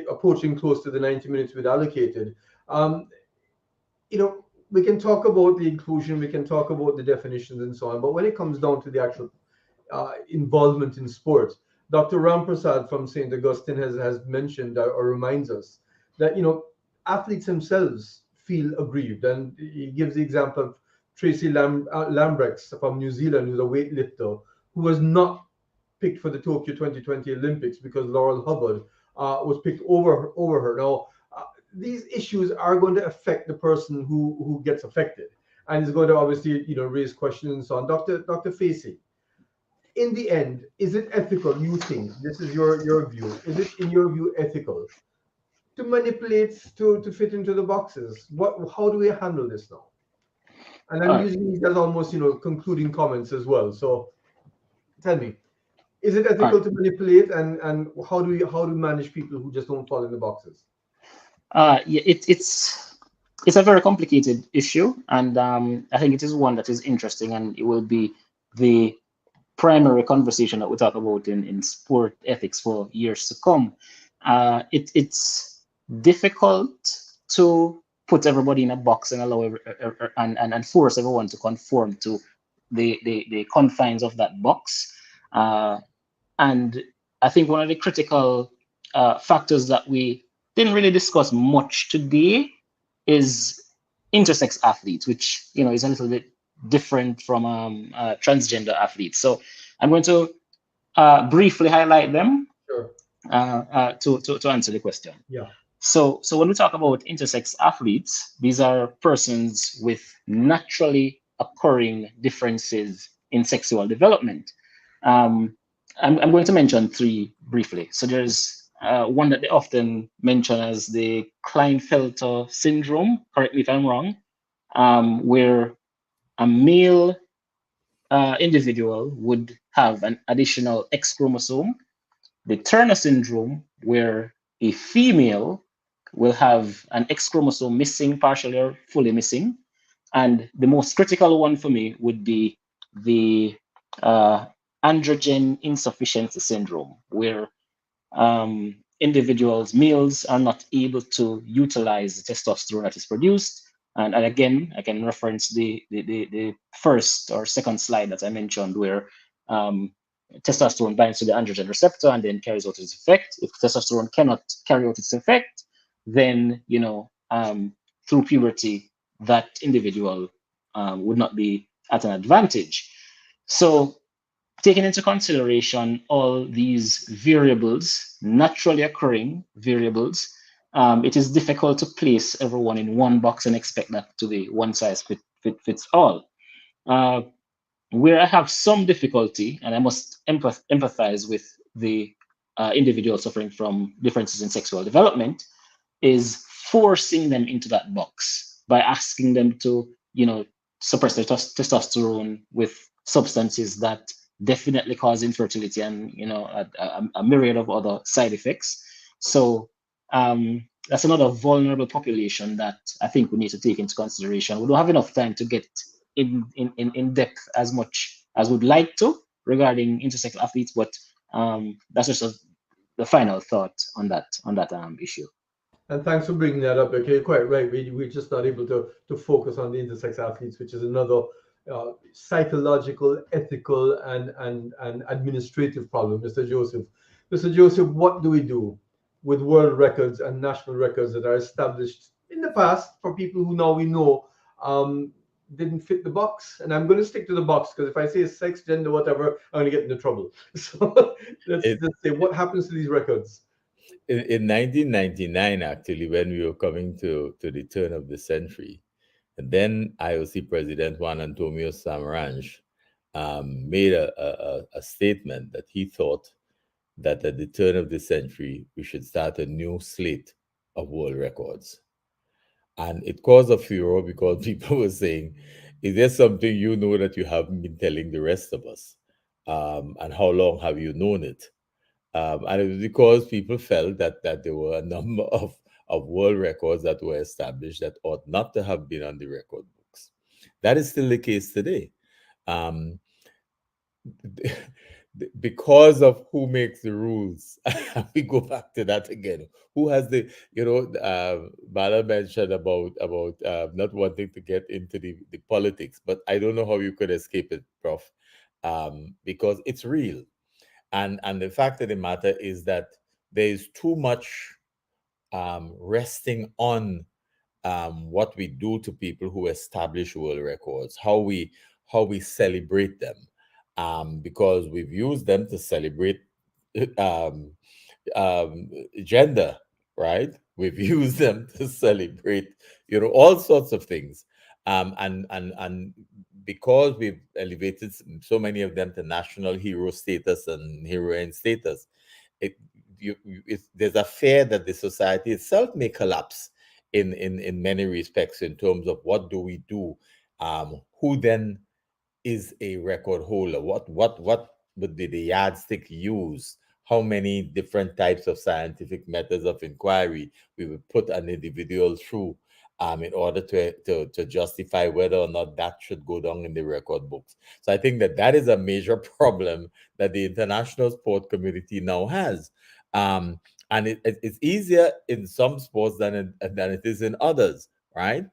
approaching close to the 90 minutes we'd allocated. We can talk about the inclusion, we can talk about the definitions and so on, but when it comes down to the actual involvement in sport, Dr. Ramprasad from St. Augustine has mentioned or reminds us that athletes themselves feel aggrieved, and he gives the example of Tracy Lambrechts from New Zealand, who's a weightlifter, who was not picked for the Tokyo 2020 Olympics because Laurel Hubbard was picked over her. Now, these issues are going to affect the person who gets affected, and is going to obviously raise questions and so on. Dr. Facey, in the end, is it ethical? You think this is your view? Is it in your view ethical to manipulate to fit into the boxes? How do we handle this now? And I'm using these as almost concluding comments as well. So tell me, is it ethical to manipulate, and how do we manage people who just don't fall in the boxes? It's a very complicated issue, and I think it is one that is interesting, and it will be the primary conversation that we talk about in sport ethics for years to come. It's difficult to put everybody in a box and allow and force everyone to conform to the confines of that box. And I think one of the critical factors that we didn't really discuss much today is intersex athletes, which is a little bit different from transgender athletes. So I'm going to briefly highlight them. Sure. To answer the question. Yeah. So when we talk about intersex athletes, these are persons with naturally occurring differences in sexual development. I'm going to mention three briefly. So there's one that they often mention as the Klinefelter syndrome, correct me if I'm wrong, where a male individual would have an additional X chromosome. The Turner syndrome, where a female will have an X chromosome missing, partially or fully missing. And the most critical one for me would be the androgen insufficiency syndrome, where males are not able to utilize the testosterone that is produced. And again, I can reference the first or second slide that I mentioned, where testosterone binds to the androgen receptor and then carries out its effect. If testosterone cannot carry out its effect, then through puberty, that individual would not be at an advantage. So, taking into consideration all these variables, naturally occurring variables, it is difficult to place everyone in one box and expect that to be one size fits all. Uh, where I have some difficulty, and I must empathize with the individual suffering from differences in sexual development, is forcing them into that box by asking them to, suppress their testosterone with substances that definitely cause infertility and, a myriad of other side effects. So that's another vulnerable population that I think we need to take into consideration. We don't have enough time to get in depth as much as we'd like to regarding intersex athletes, but that's just the final thought on that issue. And thanks for bringing that up. Okay, quite right. We're just not able to focus on the intersex athletes, which is another psychological, ethical, and administrative problem. Mr. Joseph. Mr. Joseph, what do we do with world records and national records that are established in the past for people who now we know didn't fit the box? And I'm going to stick to the box because if I say sex, gender, whatever, I'm going to get into trouble. So let's say, what happens to these records? In 1999, actually, when we were coming to the turn of the century, and then IOC President Juan Antonio Samaranch made a statement that he thought that at the turn of the century, we should start a new slate of world records. And it caused a furor because people were saying, is there something you know that you haven't been telling the rest of us? And how long have you known it? And it was because people felt that there were a number of world records that were established that ought not to have been on the record books. That is still the case today. Because of who makes the rules. We go back to that again. Who has the, Bala mentioned about not wanting to get into the politics, but I don't know how you could escape it, Prof. Because it's real. And the fact of the matter is that there is too much resting on what we do to people who essablish world records, how we celebrate them, because we've used them to celebrate gender, right? We've used them to celebrate, all sorts of things, and because we've elevated so many of them to national hero status and heroine status, there's a fear that the society itself may collapse in many respects in terms of what do we do, who then is a record holder, what would the yardstick use, how many different types of scientific methods of inquiry we would put an individual through in order to justify whether or not that should go down in the record books. So I think that is a major problem that the international sport community now has. And it's easier in some sports than it is in others, right?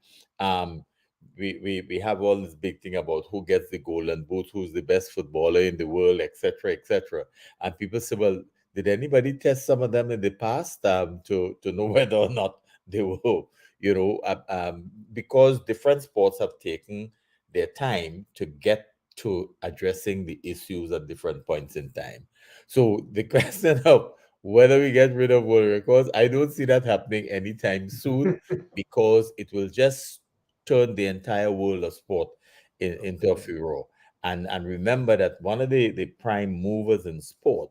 We have all this big thing about who gets the golden boot, who's the best footballer in the world, etc., etc. And people say, well, did anybody test some of them in the past to know whether or not they were, because different sports have taken their time to get to addressing the issues at different points in time. So the question of whether we get rid of world records, I don't see that happening anytime soon because it will just turn the entire world of sport into a furor. And remember that one of the prime movers in sport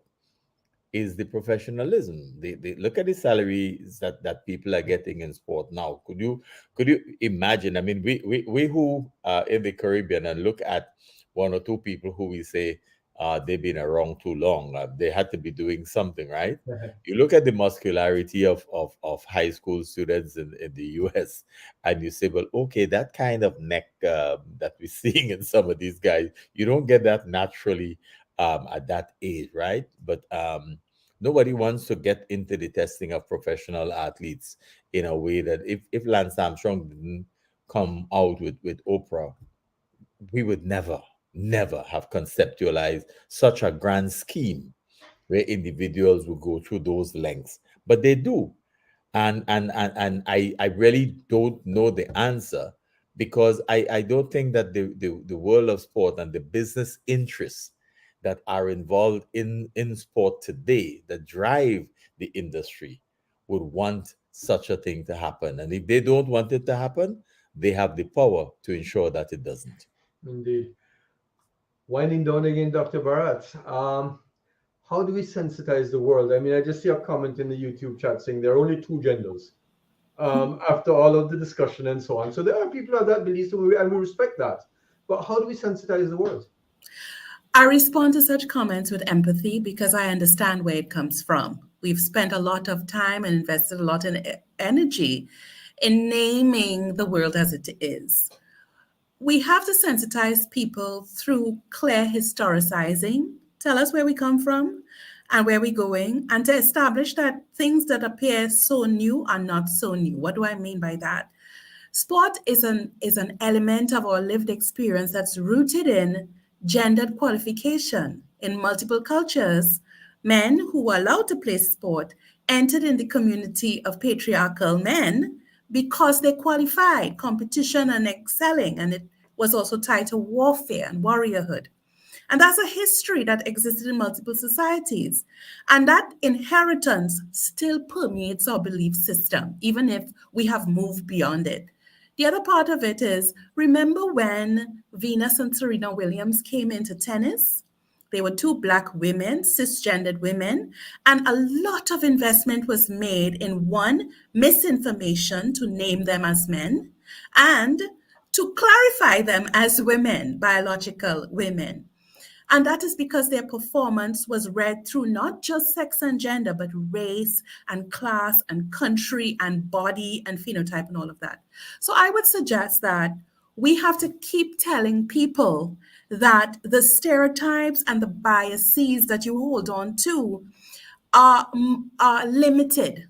is the professionalism. They look at the salaries that people are getting in sport now. Could you imagine? I mean, we who are in the Caribbean and look at one or two people who we say they've been around too long. They had to be doing something, right? You look at the muscularity of high school students in the US, and you say, well, okay, that kind of neck that we're seeing in some of these guys, you don't get that naturally at that age, right? But nobody wants to get into the testing of professional athletes in a way that if Lance Armstrong didn't come out with Oprah, we would never have conceptualized such a grand scheme where individuals will go through those lengths, but they do. And I really don't know the answer because I don't think that the world of sport and the business interests that are involved in sport today that drive the industry would want such a thing to happen. And if they don't want it to happen, they have the power to ensure that it doesn't. Indeed. Winding down again, Dr. Bharat. How do we sensitize the world? I mean, I just see a comment in the YouTube chat saying there are only two genders after all of the discussion and so on. So there are people of that belief, and we respect that. But how do we sensitize the world? I respond to such comments with empathy because I understand where it comes from. We've spent a lot of time and invested a lot in energy in naming the world as it is. We have to sensitize people through clear historicizing, tell us where we come from and where we're going, and to establish that things that appear so new are not so new. What do I mean by that? Sport is an element of our lived experience that's rooted in gendered qualification. In multiple cultures, men who were allowed to play sport entered in the community of patriarchal men because they qualified competition and excelling, and it was also tied to warfare and warriorhood. And that's a history that existed in multiple societies. And that inheritance still permeates our belief system, even if we have moved beyond it. The other part of it is, remember when Venus and Serena Williams came into tennis? They were two Black women, cisgendered women, and a lot of investment was made in one, misinformation to name them as men, and to clarify them as women, biological women. And that is because their performance was read through not just sex and gender, but race and class and country and body and phenotype and all of that. So I would suggest that we have to keep telling people that the stereotypes and the biases that you hold on to are limited.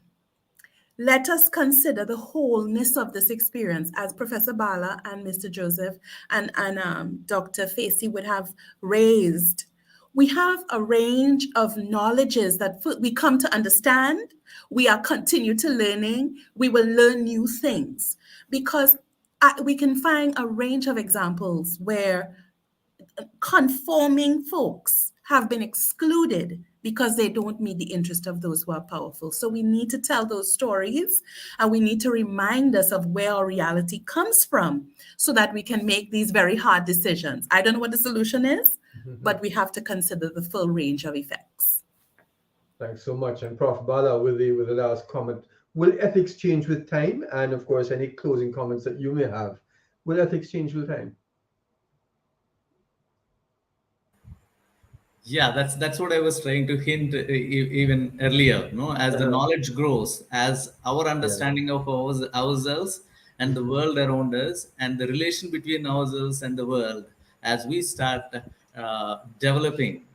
Let us consider the wholeness of this experience, as Professor Bala and Mr. Joseph and Dr. Facey would have raised. We have a range of knowledges that we come to understand. We are continue to learning. We will learn new things because we can find a range of examples where conforming folks have been excluded because they don't meet the interest of those who are powerful. So we need to tell those stories, and we need to remind us of where our reality comes from so that we can make these very hard decisions. I don't know what the solution is, but we have to consider the full range of effects. Thanks so much. And Prof. Bala with the last comment. Will ethics change with time? And of course, any closing comments that you may have. Will ethics change with time? Yeah, that's what I was trying to hint even earlier. No, as the knowledge grows, as our understanding of ourselves and the world around us, and the relation between ourselves and the world, as we start developing,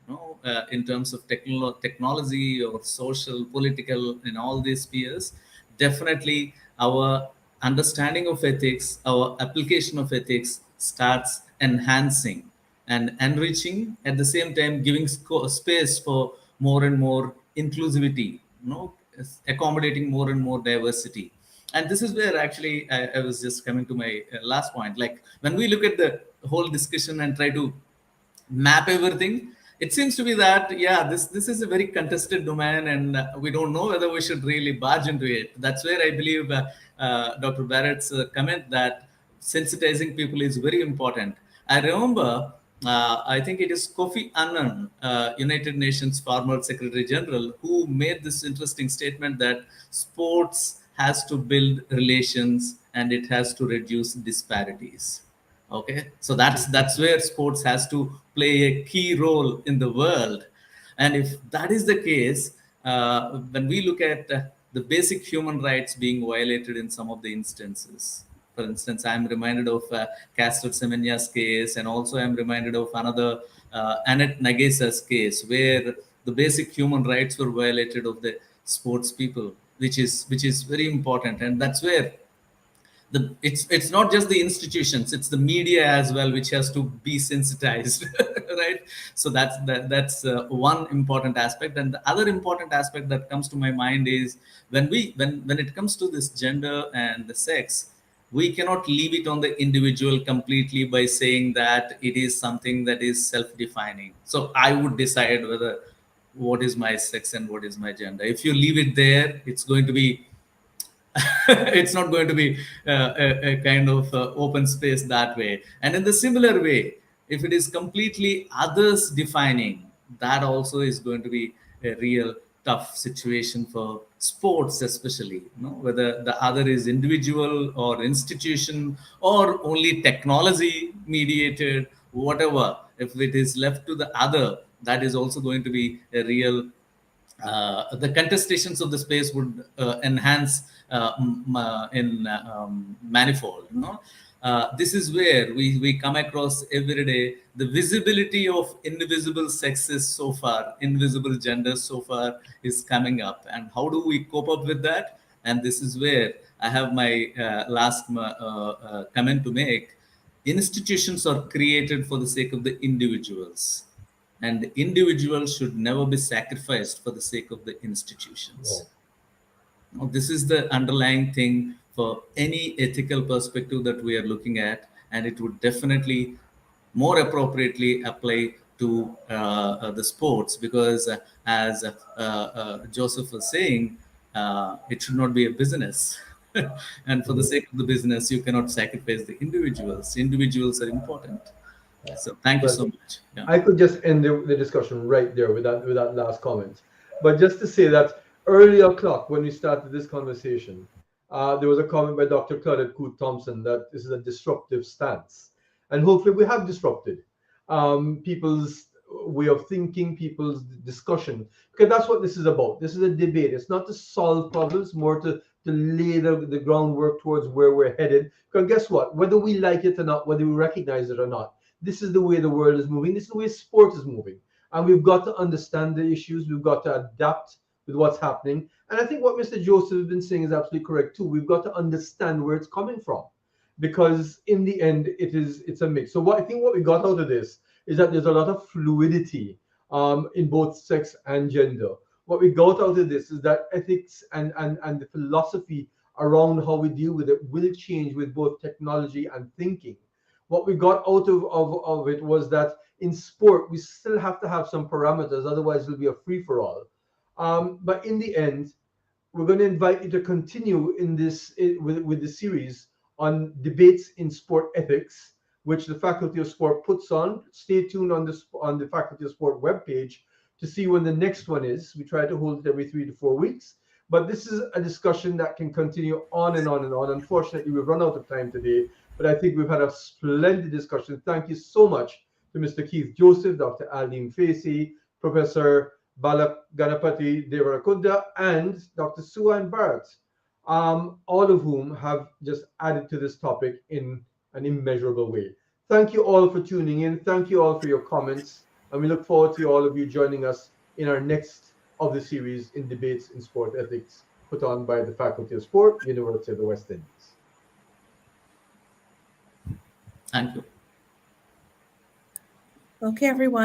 in terms of technology or social, political, in all these spheres, definitely our understanding of ethics, our application of ethics starts enhancing and enriching, at the same time giving space for more and more inclusivity, accommodating more and more diversity. And this is where actually I was just coming to my last point. Like when we look at the whole discussion and try to map everything, it seems to be that, this is a very contested domain, and we don't know whether we should really barge into it. That's where I believe Dr. Barrett's comment that sensitizing people is very important. I remember, I think it is Kofi Annan, United Nations former Secretary General, who made this interesting statement that sports has to build relations and it has to reduce disparities. Okay, so that's where sports has to play a key role in the world. And if that is the case, when we look at the basic human rights being violated in some of the instances, for instance, I'm reminded of Castor Semenya's case, and also I'm reminded of another Annette Nagesa's case, where the basic human rights were violated of the sports people, which is very important. And that's where it's not just the institutions, it's the media as well, which has to be sensitized, right? So that's one important aspect. And the other important aspect that comes to my mind is when it comes to this gender and the sex, we cannot leave it on the individual completely by saying that it is something that is self-defining. So I would decide whether what is my sex and what is my gender. If you leave it there, it's going to be It's not going to be a kind of open space that way. And in the similar way, if it is completely others defining, that also is going to be a real tough situation for sports, especially, whether the other is individual or institution or only technology mediated, whatever. If it is left to the other, that is also going to be a real the contestations of the space would enhance in manifold. This is where we come across every day the visibility of invisible sexes so far, invisible genders so far is coming up. And how do we cope up with that? And this is where I have my last comment to make. Institutions are created for the sake of the individuals, and the individual should never be sacrificed for the sake of the institutions. Now, this is the underlying thing for any ethical perspective that we are looking at, and it would definitely more appropriately apply to the sports, because as Joseph was saying, it should not be a business. And for the sake of the business, you cannot sacrifice the individuals. Individuals are important. So thank you so much. Yeah. I could just end the discussion right there with that last comment. But just to say that early o'clock when we started this conversation, there was a comment by Dr. Claudette Coote Thompson that this is a disruptive stance. And hopefully we have disrupted people's way of thinking, people's discussion, because that's what this is about. This is a debate. It's not to solve problems, more to lay the groundwork towards where we're headed. Because guess what? Whether we like it or not, whether we recognize it or not, this is the way the world is moving. This is the way sport is moving. And we've got to understand the issues. We've got to adapt with what's happening. And I think what Mr. Joseph has been saying is absolutely correct too. We've got to understand where it's coming from, because in the end, it's a mix. So what we got out of this is that there's a lot of fluidity in both sex and gender. What we got out of this is that ethics and the philosophy around how we deal with it will change with both technology and thinking. What we got out of it was that in sport, we still have to have some parameters, otherwise it'll be a free-for-all. But in the end, we're going to invite you to continue in this with the series on debates in sport ethics, which the Faculty of Sport puts on. Stay tuned on the Faculty of Sport webpage to see when the next one is. We try to hold it every 3 to 4 weeks. But this is a discussion that can continue on and on and on. Unfortunately, we've run out of time today, but I think we've had a splendid discussion. Thank you so much to Mr. Keith Joseph, Dr. Alim Facey, Professor Balak Ganapati Devarakonda, and Dr. Suhan Bharat, all of whom have just added to this topic in an immeasurable way. Thank you all for tuning in. Thank you all for your comments. And we look forward to all of you joining us in our next of the series in debates in sport ethics, put on by the Faculty of Sport, University of the West Indies. Thank you. Okay, everyone.